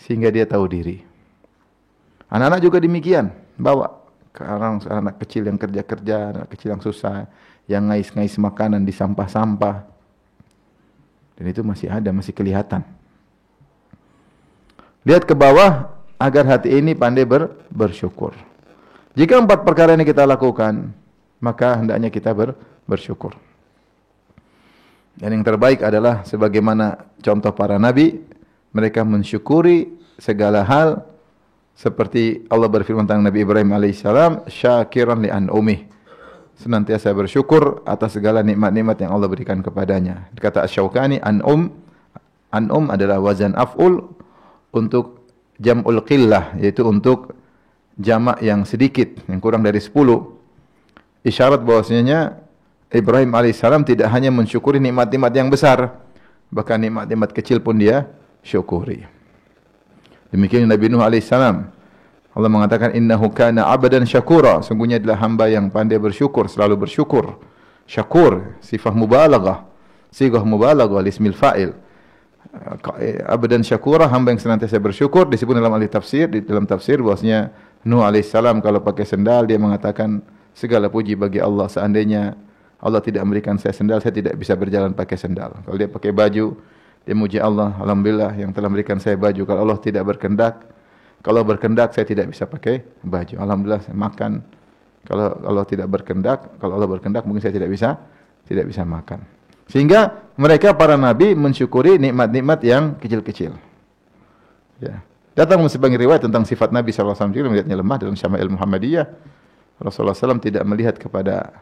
Sehingga dia tahu diri. Anak-anak juga demikian, bawa ke anak kecil yang kerja-kerja, anak kecil yang susah, yang ngais-ngais makanan di sampah-sampah. Dan itu masih ada, masih kelihatan. Lihat ke bawah agar hati ini pandai bersyukur. Jika 4 perkara ini kita lakukan, maka hendaknya kita bersyukur. Dan yang terbaik adalah sebagaimana contoh para nabi, mereka mensyukuri segala hal seperti Allah berfirman tentang Nabi Ibrahim alaihissalam, syakiran li an'umih, senantiasa bersyukur atas segala nikmat-nikmat yang Allah berikan kepadanya. Kata Asy-Syaukani, an'um adalah wazan af'ul untuk jam'ul qillah, yaitu untuk jamak yang sedikit, yang kurang dari 10. Isyarat bahwasanya Ibrahim alaihissalam tidak hanya mensyukuri nikmat-nikmat yang besar, bahkan nikmat-nikmat kecil pun dia syukuri. Demikian Nabi Nuh alaihissalam. Allah mengatakan innahu kana 'abdan syakura, sungguhnya adalah hamba yang pandai bersyukur, selalu bersyukur. Syakur, sifat mubalaghah, sigah mubalaghah lismil fa'il. Abdan syakura, hamba yang senantiasa bersyukur. Disebut dalam ahli tafsir, di dalam tafsir bahwasanya Nuh alaihissalam kalau pakai sendal dia mengatakan segala puji bagi Allah, seandainya Allah tidak memberikan saya sendal, saya tidak bisa berjalan pakai sendal. Kalau dia pakai baju, dia muji Allah, alhamdulillah yang telah memberikan saya baju. Kalau Allah tidak berkehendak, kalau berkehendak saya tidak bisa pakai baju. Alhamdulillah saya makan. Kalau Allah tidak berkehendak, kalau Allah berkehendak mungkin saya tidak bisa makan. Sehingga mereka para nabi mensyukuri nikmat-nikmat yang kecil-kecil. Ya. Datang sebagai riwayat tentang sifat Nabi sallallahu alaihi wasallam melihatnya lemah dalam Syama'il Muhammadiyah. Rasulullah SAW tidak melihat kepada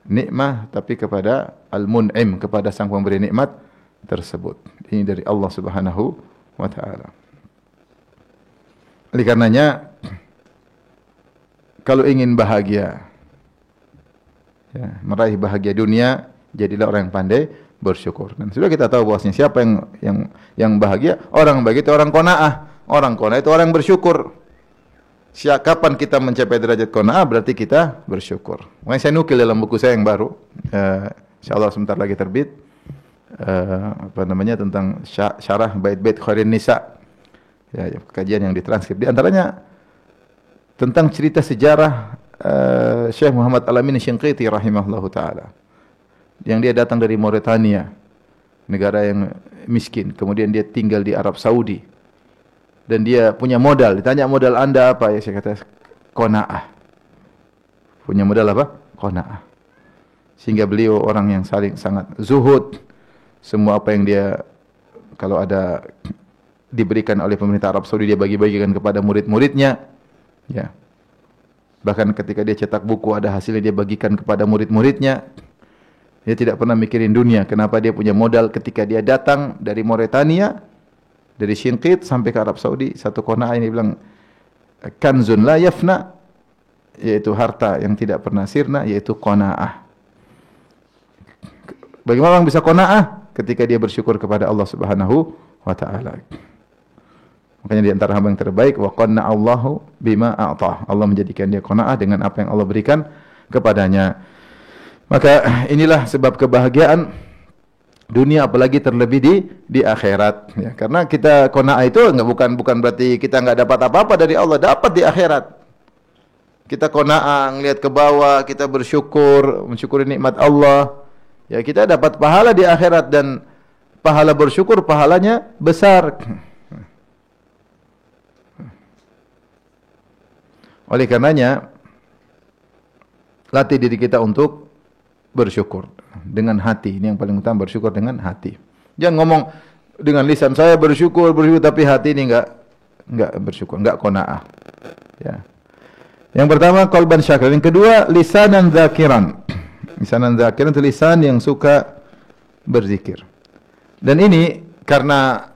nikmah tapi kepada al-mun'im, kepada sang pemberi nikmat tersebut. Ini dari Allah Subhanahu wa taala. Oleh karenanya kalau ingin bahagia, ya, meraih bahagia dunia, jadilah orang yang pandai bersyukur. Dan sudah kita tahu bahwasanya siapa yang bahagia, orang bahagia itu orang qanaah. Orang qanaah itu orang yang bersyukur. Kapan kita mencapai derajat qanaah berarti kita bersyukur. Makanya saya nukil dalam buku saya yang baru, insyaallah sebentar lagi terbit, tentang syarah bait-bait Khairin Nisa. Ya, kajian yang ditranskrip. Di antaranya tentang cerita sejarah Syekh Muhammad Al-Amin Shinqiti rahimahullahu taala. Yang dia datang dari Mauritania, negara yang miskin. Kemudian dia tinggal di Arab Saudi. Dan dia punya modal. Ditanya modal Anda apa? Ya saya kata qanaah. Punya modal apa? Qanaah. Sehingga beliau orang yang sangat zuhud. Semua apa yang dia kalau ada diberikan oleh pemerintah Arab Saudi dia bagi-bagikan kepada murid-muridnya. Ya. Bahkan ketika dia cetak buku ada hasilnya dia bagikan kepada murid-muridnya. Dia tidak pernah mikirin dunia. Kenapa dia punya modal ketika dia datang dari Mauritania, dari Shinqit sampai ke Arab Saudi, satu qanaah ini bilang kanzun la yafna, yaitu harta yang tidak pernah sirna, yaitu qanaah. Bagaimana orang bisa qanaah? Ketika dia bersyukur kepada Allah Subhanahu wa taala. Makanya di antara hamba yang terbaik wa qanna Allahu bima a'tah. Allah menjadikan dia qanaah dengan apa yang Allah berikan kepadanya. Maka inilah sebab kebahagiaan dunia, apalagi terlebih di akhirat. Ya, karena kita qanaah itu bukan berarti kita enggak dapat apa-apa dari Allah, dapat di akhirat. Kita qanaah, ngelihat ke bawah, kita bersyukur, mensyukuri nikmat Allah. Ya, kita dapat pahala di akhirat dan pahala bersyukur pahalanya besar. Oleh karenanya latih diri kita untuk bersyukur dengan hati. Ini yang paling utama, bersyukur dengan hati. Jangan ngomong dengan lisan saya bersyukur tapi hati ini enggak bersyukur, enggak qanaah. Ya. Yang pertama qalban syakir, yang kedua lisanan dzakiran. Lisanan dzakiran itu lisan yang suka berzikir. Dan ini karena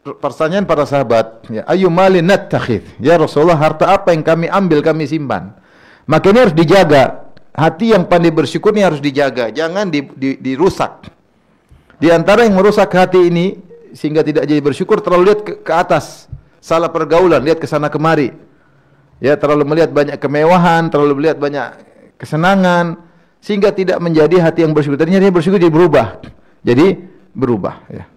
pertanyaan para sahabat, ya, ayu malin nattakhidh? Ya Rasulullah, harta apa yang kami ambil, kami simpan? Maka ini harus dijaga. Hati yang pandai bersyukur ini harus dijaga, jangan dirusak. Di antara yang merusak hati ini sehingga tidak jadi bersyukur, terlalu lihat ke atas, salah pergaulan, lihat ke sana kemari. Ya, terlalu melihat banyak kemewahan, terlalu melihat banyak kesenangan sehingga tidak menjadi hati yang bersyukur. Tadinya dia bersyukur jadi berubah. Jadi berubah, ya.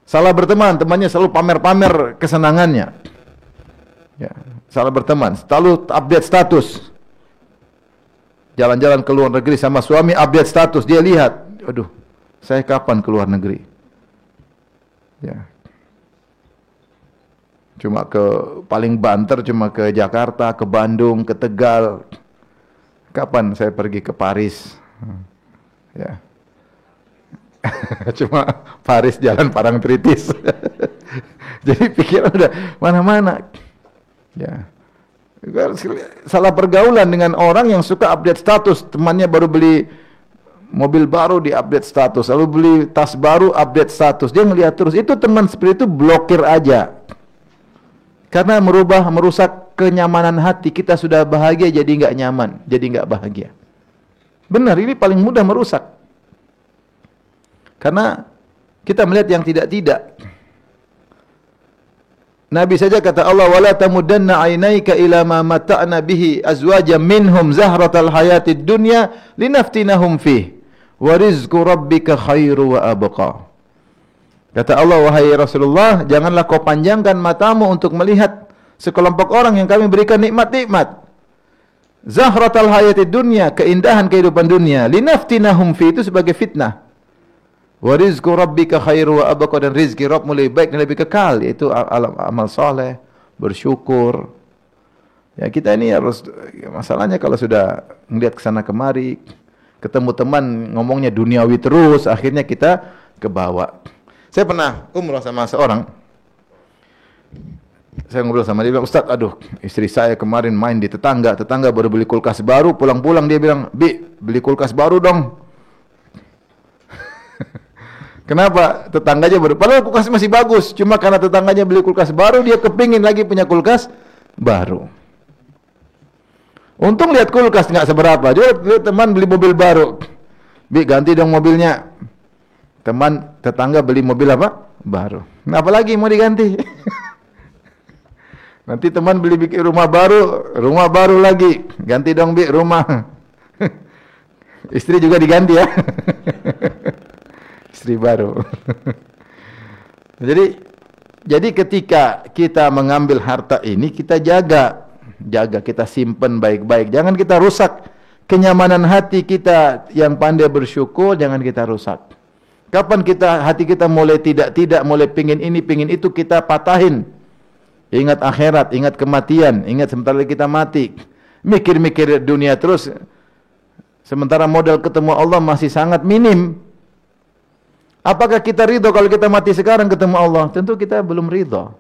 Salah berteman, temannya selalu pamer-pamer kesenangannya. Ya, salah berteman, selalu update status. Jalan-jalan ke luar negeri sama suami, update status. Dia lihat, aduh, saya kapan ke luar negeri? Ya. Cuma paling banter cuma ke Jakarta, ke Bandung, ke Tegal. Kapan saya pergi ke Paris? Ya. Cuma Paris jalan Parangtritis. Jadi pikiran udah mana-mana. Ya. Salah pergaulan dengan orang yang suka update status. Temannya baru beli mobil baru, di update status. Lalu beli tas baru, update status. Dia ngelihat terus. Itu teman seperti itu blokir aja. Karena merusak kenyamanan hati. Kita sudah bahagia jadi enggak nyaman, jadi enggak bahagia. Benar, ini paling mudah merusak. Karena kita melihat yang tidak-tidak. Nabi saja kata Allah, wala tamuddanna 'ainaika ila ma mata'na bihi azwajan minhum zahratal hayatid dunya linaftinahum fih wa rizqu rabbika khairu wa abqa. Kata Allah, wahai Rasulullah, janganlah kau panjangkan matamu untuk melihat sekelompok orang yang kami berikan nikmat-nikmat. Zahratal hayatid dunya, keindahan kehidupan dunia, linaftinahum fi, itu sebagai fitnah. Wa rizqu rabbika khairu wa abqa, dan rizki Rabbmu lebih baik dan lebih kekal, yaitu amal saleh, bersyukur. Ya, kita ini harus, masalahnya kalau sudah ngelihat kesana kemari, ketemu teman ngomongnya duniawi terus, akhirnya kita kebawa. Saya pernah umrah sama seorang, saya ngobrol sama dia, bilang, Ustaz, aduh, istri saya kemarin main di tetangga baru beli kulkas baru, pulang-pulang dia bilang, Bi, beli kulkas baru dong. Kenapa? Tetangganya baru, padahal kulkas masih bagus, cuma karena tetangganya beli kulkas baru, dia kepingin lagi punya kulkas baru. Untung lihat kulkas nggak seberapa, dia teman beli mobil baru, Bi, ganti dong mobilnya. Tetangga beli mobil apa? Baru. Nah, apalagi mau diganti? Nanti teman beli bikin rumah baru lagi, ganti dong Bi rumah. Istri juga diganti ya. Istri baru. Jadi ketika kita mengambil harta ini, kita jaga, kita simpan baik-baik. Jangan kita rusak kenyamanan hati kita yang pandai bersyukur, jangan kita rusak. Kapan hati kita mulai tidak mulai pingin ini, pingin itu, kita patahin. Ingat akhirat, ingat kematian, ingat sebentar lagi kita mati. Mikir-mikir dunia terus, sementara modal ketemu Allah masih sangat minim. Apakah kita ridho kalau kita mati sekarang ketemu Allah? Tentu kita belum ridho.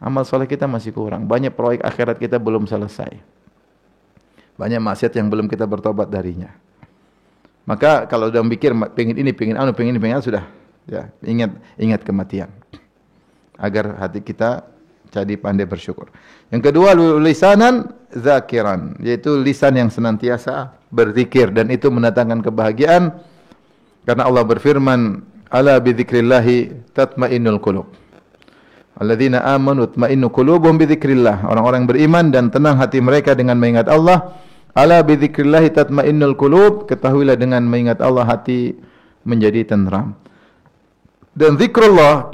Amal soleh kita masih kurang. Banyak proyek akhirat kita belum selesai. Banyak maksiat yang belum kita bertobat darinya. Maka kalau udah mikir pengen ini, pengen ini, sudah. Ya, ingat kematian. Agar hati kita jadi pandai bersyukur. Yang kedua, lisanan zakiran, yaitu lisan yang senantiasa berzikir, dan itu mendatangkan kebahagiaan. Karena Allah berfirman, ala bidzikrillahi tatmainnul qulub. Alladzina amanu tatmainnu qulubuhum bidzikrillah. Orang-orang beriman dan tenang hati mereka dengan mengingat Allah. Ala bidzikrillahi tatmainnul qulub. Ketahuilah dengan mengingat Allah hati menjadi tenteram. Dan zikrullah,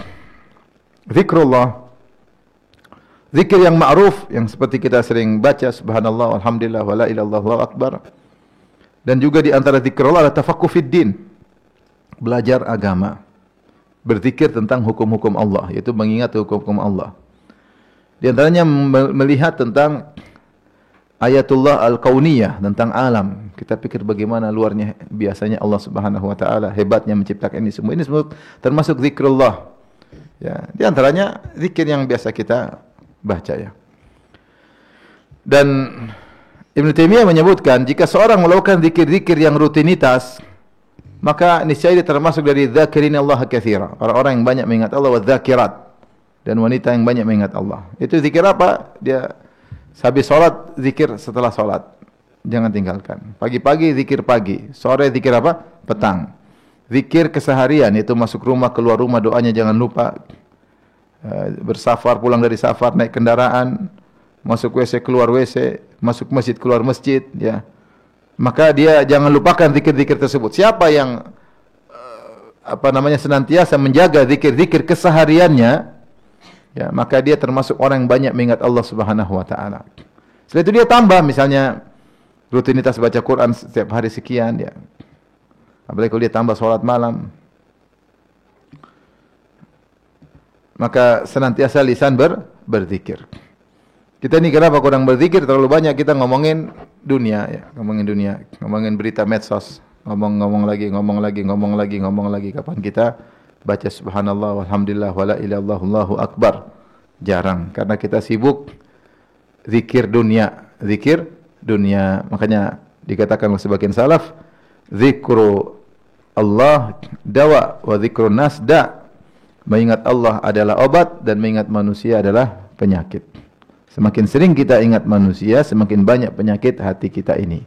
zikir yang ma'ruf, yang seperti kita sering baca, subhanallah, alhamdulillah, wa la ilaha illallah, Allahu akbar. Dan juga di antara zikrullah adalah tafaqquh fid din. Belajar agama, berzikir tentang hukum-hukum Allah, yaitu mengingat hukum-hukum Allah. Di antaranya melihat tentang ayatullah al-kauniyah, tentang alam. Kita pikir bagaimana luarnya biasanya Allah Subhanahu wa taala, hebatnya menciptakan ini semua. Ini semua termasuk zikrullah. Ya, di antaranya zikir yang biasa kita baca ya. Dan Ibnu Taimiyah menyebutkan, jika seorang melakukan zikir-zikir yang rutinitas, maka niscaya dia termasuk dari dzakirin Allah katsira, orang-orang yang banyak mengingat Allah, wa dzakirat, dan wanita yang banyak mengingat Allah. Itu zikir apa? Dia habis salat zikir setelah salat. Jangan tinggalkan. Pagi-pagi zikir pagi, sore zikir apa? Petang. Zikir keseharian, yaitu masuk rumah, keluar rumah, doanya jangan lupa. Bersafar, pulang dari safar, naik kendaraan, masuk WC, keluar WC, masuk masjid, keluar masjid, ya. Maka dia jangan lupakan zikir-zikir tersebut. Siapa yang senantiasa menjaga zikir-zikir kesehariannya, ya, maka dia termasuk orang yang banyak mengingat Allah Subhanahu wa taala. Setelah itu dia tambah, misalnya rutinitas baca Quran setiap hari sekian, ya. Apalagi kalau dia tambah salat malam. Maka senantiasa lisan berzikir. Kita ini kenapa kurang berzikir? Terlalu banyak kita ngomongin dunia, ya, ngomongin berita medsos, ngomong lagi. Kapan kita baca subhanallah, walhamdulillah, wala ilaha illallah, Allahu akbar? Jarang, karena kita sibuk zikir dunia. Makanya dikatakan oleh sebagian salaf, zikru Allah dawa wa zikrun nas da. Mengingat Allah adalah obat dan mengingat manusia adalah penyakit. Semakin sering kita ingat manusia, semakin banyak penyakit hati kita ini.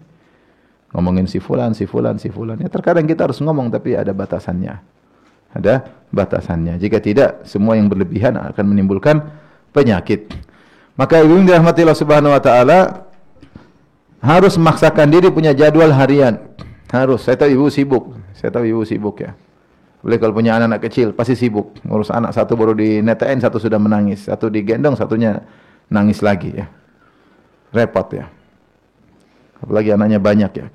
Ngomongin si fulan. Ya, terkadang kita harus ngomong, tapi ada batasannya. Jika tidak, semua yang berlebihan akan menimbulkan penyakit. Maka ibu yang dirahmati Allah Subhanahu wa taala harus memaksakan diri punya jadwal harian. Harus. Saya tahu ibu sibuk. Ya. Boleh kalau punya anak-anak kecil pasti sibuk. Ngurus anak satu baru dinetain, satu sudah menangis, satu digendong, satunya nangis lagi ya. Repot ya. Apalagi anaknya banyak ya.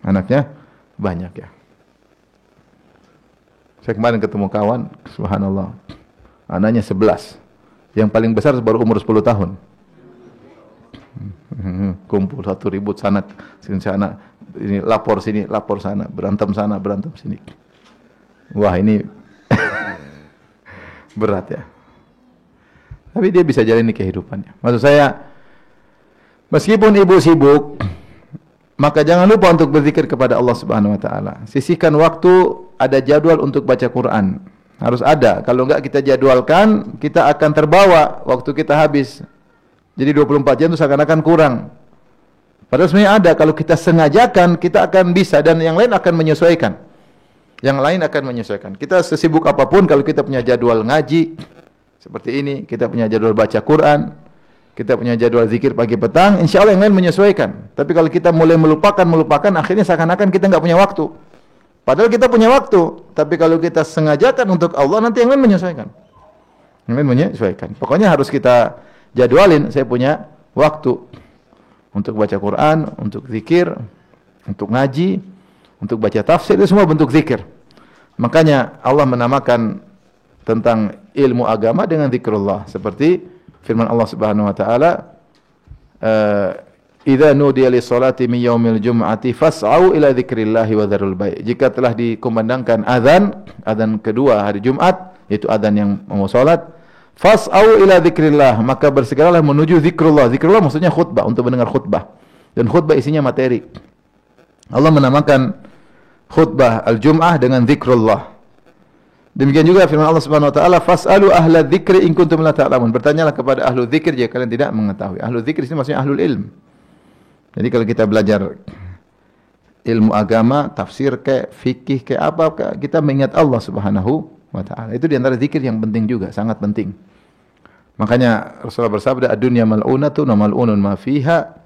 Anaknya banyak ya. Saya kemarin ketemu kawan, subhanallah. Anaknya 11. Yang paling besar baru umur 10 tahun. Kumpul satu ribut sana ini lapor sini, lapor sana, berantem sini. Wah, ini berat ya. Tapi dia bisa jalani kehidupannya. Maksud saya, meskipun ibu sibuk, maka jangan lupa untuk berzikir kepada Allah Subhanahu wa taala. Sisihkan waktu, ada jadwal untuk baca Quran. Harus ada. Kalau enggak kita jadwalkan, kita akan terbawa, waktu kita habis. Jadi 24 jam itu seakan-akan kurang. Padahal sebenarnya ada, kalau kita sengajakan, kita akan bisa dan yang lain akan menyesuaikan. Yang lain akan menyesuaikan. Kita sesibuk apapun, kalau kita punya jadwal ngaji seperti ini, kita punya jadwal baca Quran, kita punya jadwal zikir pagi petang, insya Allah yang lain menyesuaikan. Tapi kalau kita mulai melupakan, akhirnya seakan-akan kita nggak punya waktu. Padahal kita punya waktu. Tapi kalau kita sengajakan untuk Allah, nanti yang lain menyesuaikan. Yang lain menyesuaikan. Pokoknya harus kita jadwalin, saya punya waktu untuk baca Quran, untuk zikir, untuk ngaji, untuk baca tafsir, itu semua bentuk zikir. Makanya Allah menamakan tentang ilmu agama dengan zikrullah. Seperti firman Allah Subhanahu wa taala, "Idza nudiya lis-salati min yaumil jum'ati fas'au ila dzikrillahi wa dzarul bai'." Jika telah dikumandangkan azan kedua hari Jumat, yaitu azan yang mau salat, fas'au ila dzikrillah, maka bersegeralah menuju zikrullah. Zikrullah maksudnya khutbah, untuk mendengar khutbah. Dan khutbah isinya materi. Allah menamakan khutbah al-Jum'ah dengan zikrullah. Demikian juga firman Allah Subhanahu wa taala, "Fas'alu ahla dzikri in kuntum la ta'lamun." Bertanyalah kepada ahlu dzikir jika kalian tidak mengetahui. Ahlu dzikir ini maksudnya ahlul ilm. Jadi kalau kita belajar ilmu agama, tafsir kayak fikih kayak apa, kita mengingat Allah Subhanahu wa taala. Itu di antara zikir yang penting juga, sangat penting. Makanya Rasulullah bersabda, "Ad-dunya mal'unatun wa mal'unun ma fiha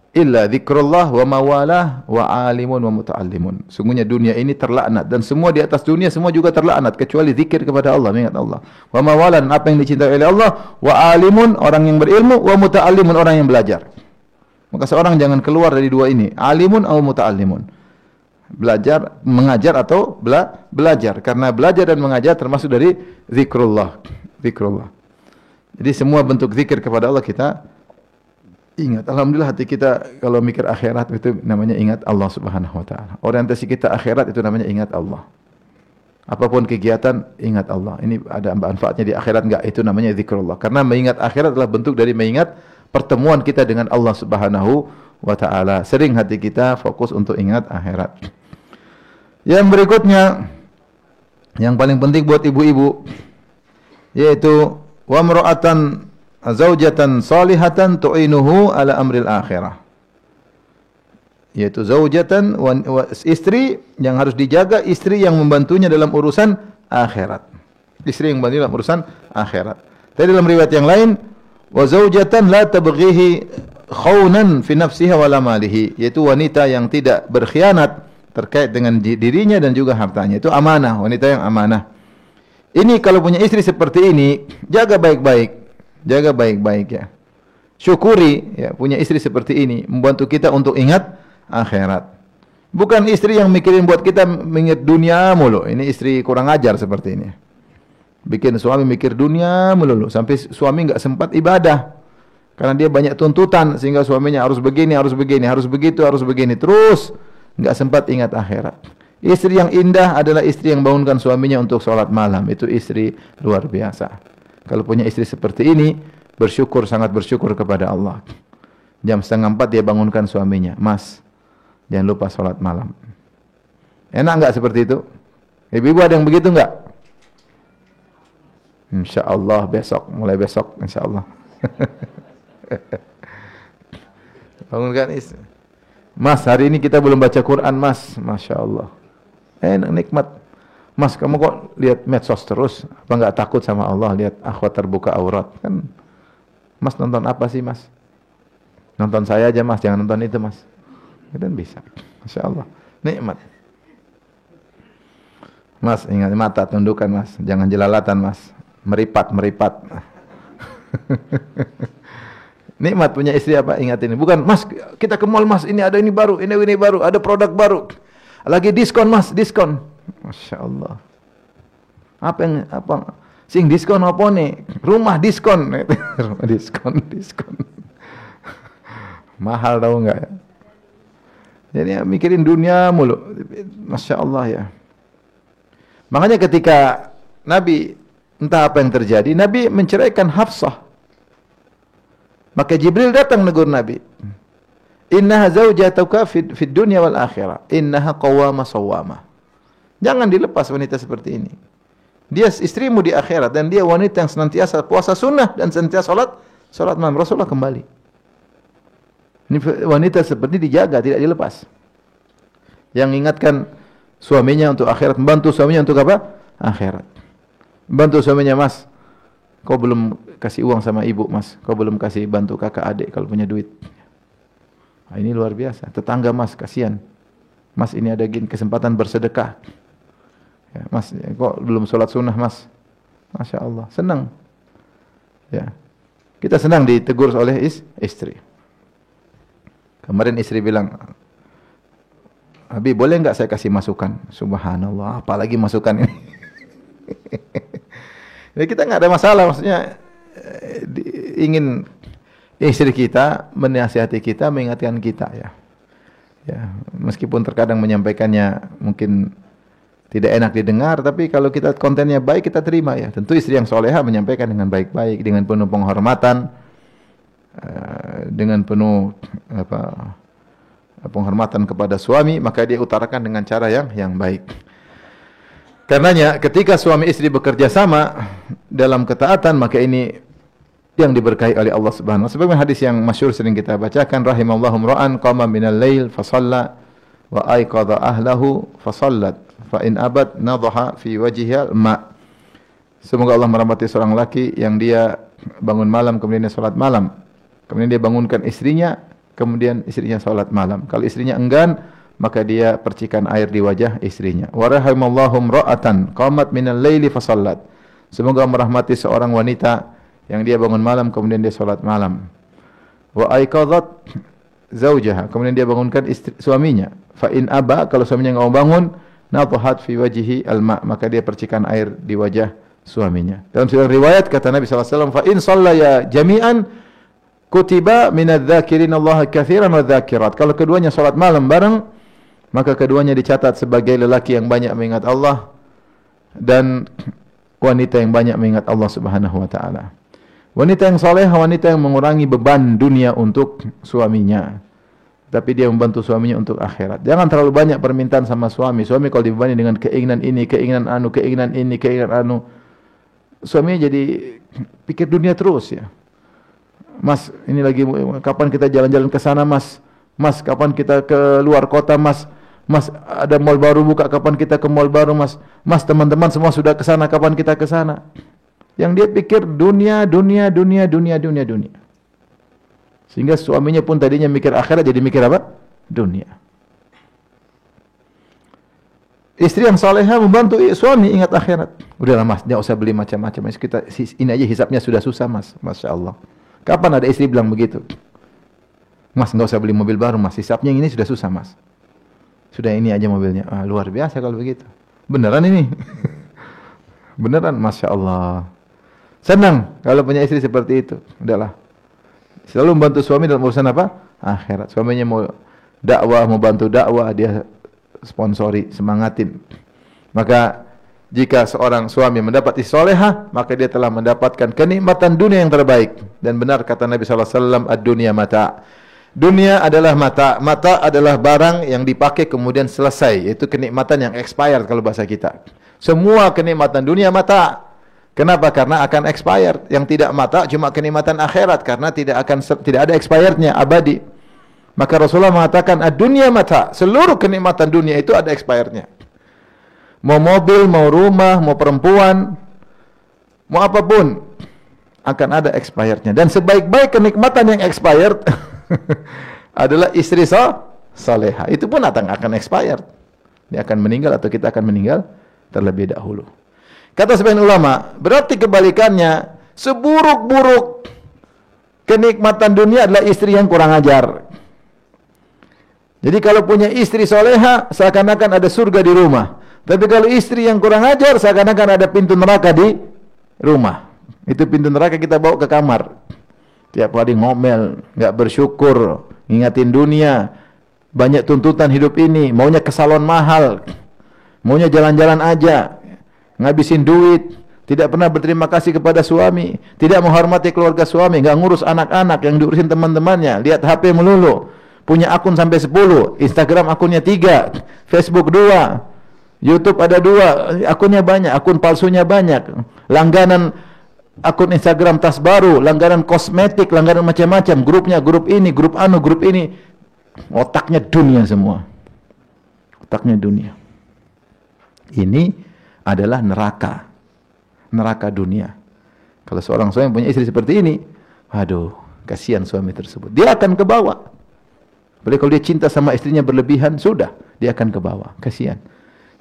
illa dzikrullah wa mawalah wa alimun wa muta'allimun." Sungguhnya dunia ini terlaknat dan semua di atas dunia semua juga terlaknat kecuali zikir kepada Allah, mengingat Allah. Wa mawalah, apa yang dicintai oleh Allah, wa alimun, orang yang berilmu, wa muta'allimun, orang yang belajar. Maka seorang jangan keluar dari dua ini, alimun atau muta'allimun. Belajar, mengajar atau belajar. Karena belajar dan mengajar termasuk dari zikrullah. Zikrullah. Jadi semua bentuk zikir kepada Allah kita ingat. Alhamdulillah hati kita kalau mikir akhirat itu namanya ingat Allah Subhanahu wa taala. Orientasi kita akhirat itu namanya ingat Allah. Apapun kegiatan ingat Allah. Ini ada manfaatnya di akhirat enggak? Itu namanya zikrullah. Karena mengingat akhirat adalah bentuk dari mengingat pertemuan kita dengan Allah Subhanahu wa taala. Sering hati kita fokus untuk ingat akhirat. Yang berikutnya, yang paling penting buat ibu-ibu, yaitu wa mar'atan zaujatan salihatan tu'inuhu ala amril akhirah. Yaitu zaujatan, istri yang harus dijaga, istri yang membantunya dalam urusan akhirat. Istri yang membantu dalam urusan akhirat. Tapi dalam riwayat yang lain, wa zaujatan la tabghihi khawnan fi nafsiha wala malihi, yaitu wanita yang tidak berkhianat terkait dengan dirinya dan juga hartanya. Itu amanah, wanita yang amanah. Ini kalau punya istri seperti ini, jaga baik-baik. Jaga baik-baik ya. Syukuri ya punya istri seperti ini, membantu kita untuk ingat akhirat. Bukan istri yang mikirin buat kita mengingat dunia mulu. Ini istri kurang ajar seperti ini. Bikin suami mikir dunia mulu sampai suami enggak sempat ibadah. Karena dia banyak tuntutan sehingga suaminya harus begini, harus begini, harus begitu, harus begini. Terus enggak sempat ingat akhirat. Istri yang indah adalah istri yang bangunkan suaminya untuk sholat malam. Itu istri luar biasa. Kalau punya istri seperti ini, bersyukur, sangat bersyukur kepada Allah. Jam 3:30 dia bangunkan suaminya. Mas, jangan lupa sholat malam. Enak enggak seperti itu? Ibu-ibu ada yang begitu enggak? InsyaAllah besok, mulai besok insyaAllah. Bangunkan istri. Mas, hari ini kita belum baca Quran, Mas. Masya Allah. Enak, nikmat. Mas, kamu kok lihat medsos terus? Apa nggak takut sama Allah lihat akhwat terbuka aurat? Kan Mas nonton apa sih, Mas? Nonton saya aja, Mas, jangan nonton itu, Mas. Dan bisa. Masya Allah. Nikmat. Mas, ingat mata tundukkan, Mas. Jangan jelalatan, Mas. Meripat. Nikmat punya istri apa? Ingat ini. Bukan, Mas, kita ke mall, Mas. Ini ada ini baru, ini baru, ada produk baru. Lagi diskon, Mas, diskon. Masya Allah. Apa? Sing diskon apa nih? Rumah diskon. Rumah diskon. Mahal tahu enggak ya? Jadi ya, mikirin dunia mulu. Masya Allah ya. Makanya ketika Nabi, entah apa yang terjadi, Nabi menceraikan Hafsah. Maka Jibril datang negur Nabi. Innaha zawjatuka fid dunya wal akhirah. Innaha qawwama sawwama. Jangan dilepas wanita seperti ini. Dia istrimu di akhirat dan dia wanita yang senantiasa puasa sunnah dan senantiasa salat malam. Rasulullah kembali. Ini wanita seperti dijaga, tidak dilepas. Yang ingatkan suaminya untuk akhirat, membantu suaminya untuk apa? Akhirat. Bantu suaminya, Mas. Kau belum kasih uang sama ibu, Mas. Kau belum kasih bantu kakak adik kalau punya duit. Nah, ini luar biasa. Tetangga, Mas, kasihan. Mas, ini ada kesempatan bersedekah. Ya, Mas, kok belum sholat sunnah, Mas? Masya Allah, senang. Ya, kita senang ditegur oleh istri. Kemarin istri bilang, Abi, boleh nggak saya kasih masukan? Subhanallah, apalagi masukan ini. Jadi kita nggak ada masalah, maksudnya ingin istri kita menasihati kita, mengingatkan kita ya. Ya, meskipun terkadang menyampaikannya mungkin tidak enak didengar, tapi kalau kita kontennya baik kita terima ya. Tentu istri yang soleha menyampaikan dengan baik-baik, dengan penuh penghormatan, dengan penuh penghormatan kepada suami, maka dia utarakan dengan cara yang baik. Karenanya ketika suami istri bekerja sama dalam ketaatan, maka ini yang diberkahi oleh Allah Subhanahu wa taala. Sebagaimana hadis yang masyhur sering kita bacakan, rahimallahu imra'an qama minal lail fa shalla wa aiqadha ahlahu fa shallat fa in abad nadhaha fi wajhiha ma. Semoga Allah merahmati seorang laki yang dia bangun malam kemudian dia salat malam. Kemudian dia bangunkan istrinya, kemudian istrinya salat malam. Kalau istrinya enggan, maka dia percikan air di wajah istrinya. Wa rahimallahu imra'atan qamat minal laili fa shallat. Semoga merahmati seorang wanita yang dia bangun malam kemudian dia salat malam. Wa aiqadhat zaujaha, kemudian dia bangunkan suaminya. Fa in aba, kalau suaminya enggak mau bangun, nadhahat fi wajhihi alma, maka dia percikan air di wajah suaminya. Dalam sebuah riwayat kata Nabi sallallahu alaihi wasallam, fa in shallaya jami'an kutiba minadz-dzakirin Allah katsiran wadz-dzakirat. Kalau keduanya salat malam bareng, maka keduanya dicatat sebagai lelaki yang banyak mengingat Allah dan wanita yang banyak mengingat Allah Subhanahu wa taala. Wanita yang saleh, wanita yang mengurangi beban dunia untuk suaminya, tapi dia membantu suaminya untuk akhirat. Jangan terlalu banyak permintaan sama suami. Suami kalau dibebani dengan keinginan ini, keinginan anu, keinginan ini, keinginan anu, suaminya jadi pikir dunia terus ya. Mas, ini lagi kapan kita jalan-jalan ke sana, Mas? Mas, kapan kita ke luar kota, Mas? Mas, ada mall baru buka, kapan kita ke mall baru, Mas? Mas, teman-teman semua sudah ke sana, kapan kita ke sana? Yang dia pikir dunia. Sehingga suaminya pun tadinya mikir akhirat jadi mikir apa? Dunia. Istri yang salehah membantu suami ingat akhirat. Udahlah, Mas, jangan usah beli macam-macam. Kita ini aja hisapnya sudah susah, Mas. Masya Allah. Kapan ada istri bilang begitu? Mas, enggak usah beli mobil baru, Mas. Hisapnya ini sudah susah, Mas. Sudah ini aja mobilnya. Ah, luar biasa kalau begitu. Beneran ini. Beneran, Masya Allah. Senang kalau punya istri seperti itu. Udahlah. Selalu membantu suami dalam urusan apa? Akhirat. Suaminya mau dakwah, mau bantu dakwah, dia sponsori, semangatin. Maka jika seorang suami mendapat istri salehah, maka dia telah mendapatkan kenikmatan dunia yang terbaik. Dan benar kata Nabi sallallahu alaihi wasallam, ad-dunya mata'. Dunia adalah mata. Mata adalah barang yang dipakai kemudian selesai. Itu kenikmatan yang expired kalau bahasa kita. Semua kenikmatan dunia mata. Kenapa? Karena akan expired. Yang tidak mata cuma kenikmatan akhirat, karena tidak ada expirednya, abadi. Maka Rasulullah mengatakan ad-dunya mata. Seluruh kenikmatan dunia itu ada expirednya. Mau mobil, mau rumah, mau perempuan, mau apapun akan ada expirednya. Dan sebaik-baik kenikmatan yang expired adalah istri salehah. Itu pun akan expired. Dia akan meninggal atau kita akan meninggal terlebih dahulu. Kata sebagian ulama, berarti kebalikannya, seburuk-buruk kenikmatan dunia adalah istri yang kurang ajar. Jadi kalau punya istri soleha, seakan-akan ada surga di rumah. Tapi kalau istri yang kurang ajar, seakan-akan ada pintu neraka di rumah. Itu pintu neraka kita bawa ke kamar. Tiap hari ngomel, nggak bersyukur, ngingatin dunia, banyak tuntutan hidup ini, maunya ke salon mahal, maunya jalan-jalan aja, ngabisin duit, tidak pernah berterima kasih kepada suami, tidak menghormati keluarga suami, nggak ngurus anak-anak yang diurusin teman-temannya, lihat HP melulu, punya akun sampai 10, Instagram akunnya 3, Facebook 2, YouTube ada 2, akunnya banyak, akun palsunya banyak, langganan akun Instagram tas baru, langganan kosmetik, langganan macam-macam, grupnya grup ini, grup anu, grup ini, otaknya dunia semua, otaknya dunia. Ini adalah neraka dunia. Kalau seorang suami punya istri seperti ini, aduh, kasihan suami tersebut. Dia akan ke bawah. Apalagi kalau dia cinta sama istrinya berlebihan, sudah, dia akan ke bawah. Kasihan.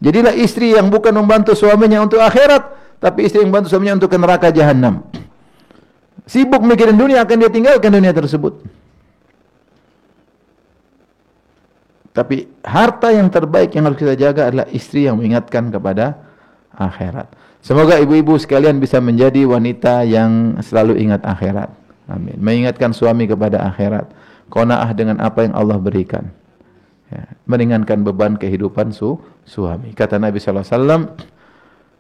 Jadilah istri yang bukan membantu suaminya untuk akhirat, tapi istri yang membantu suaminya untuk ke neraka jahanam. Sibuk mikirin dunia, akan dia tinggalkan dunia tersebut. Tapi harta yang terbaik yang harus kita jaga adalah istri yang mengingatkan kepada akhirat. Semoga ibu-ibu sekalian bisa menjadi wanita yang selalu ingat akhirat. Amin. Mengingatkan suami kepada akhirat. Qanaah dengan apa yang Allah berikan. Ya, meringankan beban kehidupan suami. Kata Nabi SAW,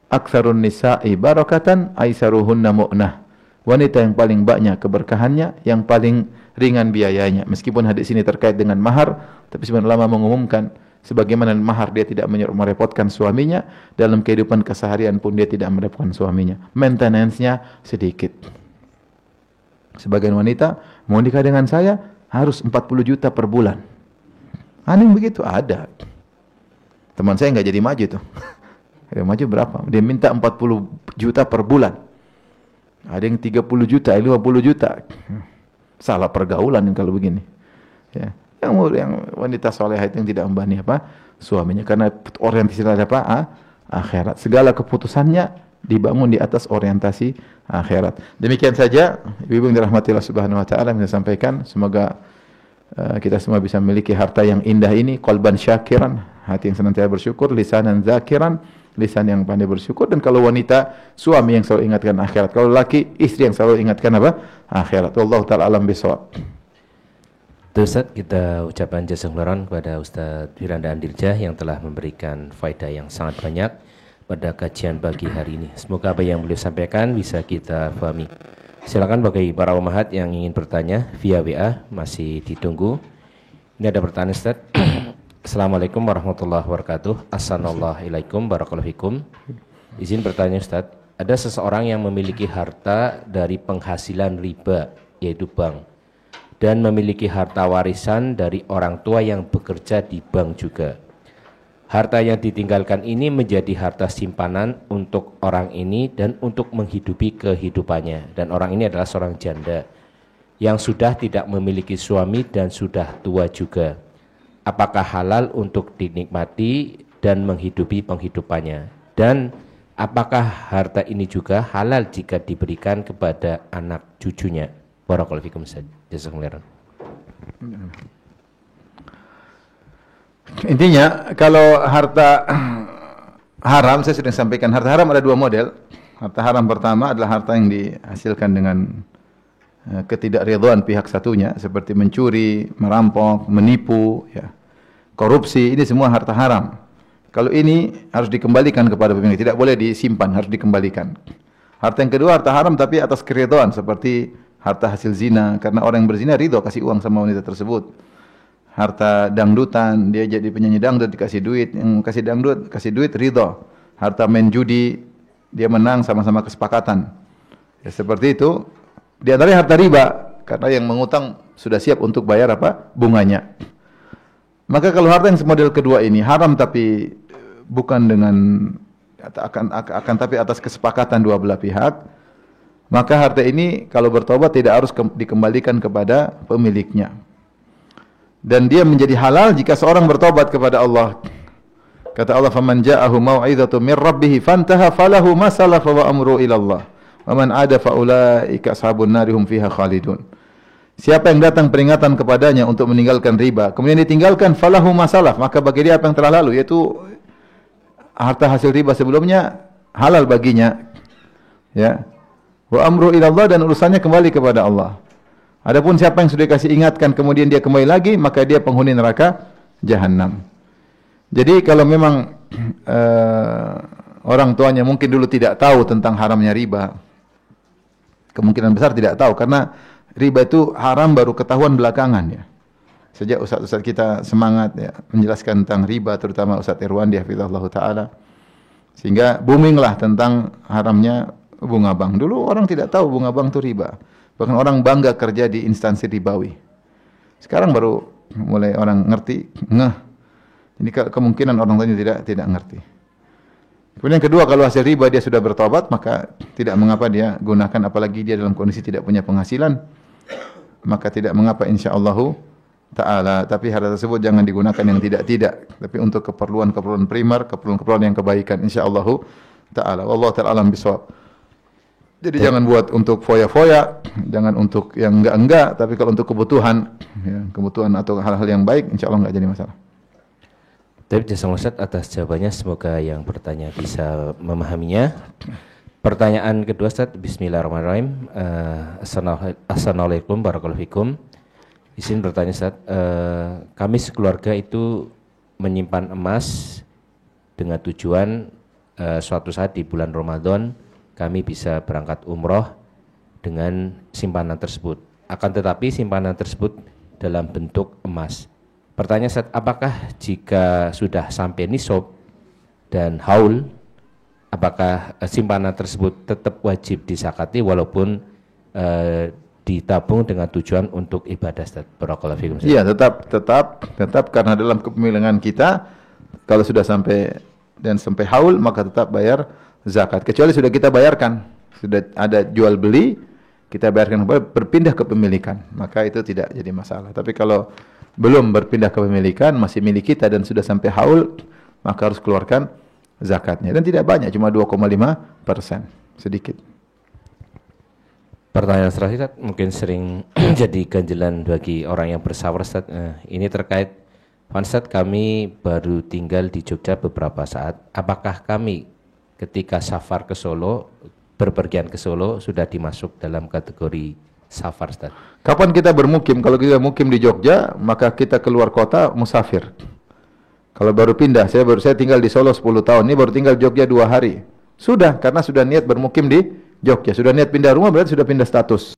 aktsarun nisa'i barakatan aisaruhunna mu'nah. Wanita yang paling banyak keberkahannya, yang paling ringan biayanya. Meskipun hadis ini terkait dengan mahar, tapi sebenarnya ulama mengumumkan sebagaimana mahar dia tidak merepotkan suaminya, dalam kehidupan keseharian pun dia tidak merepotkan suaminya. Maintenance-nya sedikit. Sebagian wanita mau nikah dengan saya harus 40 juta per bulan. Aneh begitu? Ada. Teman saya nggak jadi maju tuh. Dia maju berapa? Dia minta 40 juta per bulan. Ada yang 30 juta, 50 juta. Salah pergaulan kalau begini. Ya. Yang wanita solehah itu yang tidak membani apa? Suaminya. Karena orientasi apa? Akhirat. Segala keputusannya dibangun di atas orientasi akhirat. Demikian saja, ibu-ibu yang dirahmati Allah Subhanahu wa taala, yang saya sampaikan. Semoga kita semua bisa memiliki harta yang indah ini, qalban syakiran, hati yang senantiasa bersyukur, lisanan zakiran, lisan yang pandai bersyukur. Dan kalau wanita, suami yang selalu ingatkan akhirat. Kalau laki, istri yang selalu ingatkan apa? Akhirat. Wallahu ta'ala alam bisawab. Ustaz, kita ucapkan jazakumullah kepada Ustaz Firanda Andirjah yang telah memberikan faedah yang sangat banyak pada kajian pagi hari ini. Semoga apa yang beliau sampaikan bisa kita pahami. Silakan bagi para umahat yang ingin bertanya via WA, masih ditunggu. Ini ada pertanyaan, Ustaz. Assalamualaikum warahmatullahi wabarakatuh. Assalamualaikum warahmatullahi wabarakatuh. Izin bertanya, Ustaz. Ada seseorang yang memiliki harta dari penghasilan riba, yaitu bank, dan memiliki harta warisan dari orang tua yang bekerja di bank juga. Harta yang ditinggalkan ini menjadi harta simpanan untuk orang ini dan untuk menghidupi kehidupannya. Dan orang ini adalah seorang janda yang sudah tidak memiliki suami dan sudah tua juga. Apakah halal untuk dinikmati dan menghidupi penghidupannya? Dan apakah harta ini juga halal jika diberikan kepada anak cucunya? Barakallahu fikum. Jazakumullah. Intinya kalau harta haram, saya sudah sampaikan, harta haram ada dua model. Harta haram pertama adalah harta yang dihasilkan dengan ketidakridhaan pihak satunya, seperti mencuri, merampok, menipu, ya, korupsi. Ini semua harta haram. Kalau ini harus dikembalikan kepada pemilik, tidak boleh disimpan, harus dikembalikan. Harta yang kedua harta haram tapi atas keridhaan, seperti harta hasil zina, karena orang yang berzina ridho kasih uang sama wanita tersebut. Harta dangdutan, dia jadi penyanyi dangdut dikasih duit, yang kasih dangdut kasih duit ridho. Harta main judi, dia menang sama-sama kesepakatan. Ya, seperti itu. Di antaranya harta riba, karena yang mengutang sudah siap untuk bayar apa? Bunganya. Maka kalau harta yang model kedua ini haram tapi bukan dengan akan tapi atas kesepakatan dua belah pihak, maka harta ini kalau bertobat tidak harus dikembalikan kepada pemiliknya. Dan dia menjadi halal jika seorang bertobat kepada Allah. Kata Allah, "Faman ja'ahu mau'izatun mir rabbih fantaha falahu ma salafa wa amru ila Allah. Wa man 'ada fa ulaika ashabun nar hum fiha khalidun." Siapa yang datang peringatan kepadanya untuk meninggalkan riba, kemudian ditinggalkan, falahu ma salaf, maka bagi dia apa yang telah lalu, yaitu harta hasil riba sebelumnya halal baginya. Ya. Wa amru ila Allah, dan urusannya kembali kepada Allah. Adapun siapa yang sudah dikasih ingatkan kemudian dia kembali lagi, maka dia penghuni neraka jahanam. Jadi kalau memang orang tuanya mungkin dulu tidak tahu tentang haramnya riba, kemungkinan besar tidak tahu, karena riba itu haram baru ketahuan belakangan ya. Sejak ustaz-ustaz kita semangat ya menjelaskan tentang riba, terutama Ustaz Irwandi hafizahullah taala, sehingga boominglah tentang haramnya bunga bank. Dulu orang tidak tahu bunga bank itu riba. Bahkan orang bangga kerja di instansi ribawi. Sekarang baru mulai orang ngerti, ngeh. Ini kemungkinan orang tuanya tidak ngerti. Kemudian yang kedua, kalau hasil riba dia sudah bertobat, maka tidak mengapa dia gunakan, apalagi dia dalam kondisi tidak punya penghasilan, maka tidak mengapa insyaallah ta'ala. Tapi harta tersebut jangan digunakan yang tidak-tidak, tapi untuk keperluan-keperluan primer, keperluan-keperluan yang kebaikan insyaallah ta'ala. Wallahu ta'ala alam bisawab. Jadi jangan buat untuk foya-foya, jangan untuk yang enggak-enggak, tapi kalau untuk kebutuhan, ya, kebutuhan atau hal-hal yang baik, insyaallah enggak jadi masalah. Tapi jazakallahu Ustaz atas jawabannya, semoga yang bertanya bisa memahaminya. Pertanyaan kedua Ustaz, bismillahirrahmanirrahim. Assalamualaikum warahmatullahi wabarakatuh. Izin bertanya Ustaz, kami sekeluarga itu menyimpan emas dengan tujuan suatu saat di bulan Ramadan kami bisa berangkat umroh dengan simpanan tersebut. Akan tetapi simpanan tersebut dalam bentuk emas. Pertanyaan Ustaz, apakah jika sudah sampai nisab dan haul, apakah simpanan tersebut tetap wajib disakati walaupun ditabung dengan tujuan untuk ibadah Ustaz? Barakallahu fikum. Iya, tetap karena dalam kepemilikan kita kalau sudah sampai haul maka tetap bayar zakat. Kecuali sudah kita bayarkan, sudah ada jual beli, kita bayarkan berpindah kepemilikan, maka itu tidak jadi masalah. Tapi kalau belum berpindah kepemilikan, masih milik kita dan sudah sampai haul, maka harus keluarkan zakatnya. Dan tidak banyak, cuma 2,5%, sedikit. Pertanyaan selanjutnya mungkin sering jadi ganjelan bagi orang yang bersafar Ustaz. Ini terkait Ustaz, kami baru tinggal di Jogja beberapa saat. Apakah kami ketika safar ke Solo, berpergian ke Solo sudah dimasuk dalam kategori safar Ustaz? Kapan kita bermukim? Kalau kita mukim di Jogja, maka kita keluar kota musafir. Kalau baru pindah, saya tinggal di Solo 10 tahun, ini baru tinggal Jogja 2 hari. Sudah, karena sudah niat bermukim di Jogja, sudah niat pindah rumah berarti sudah pindah status.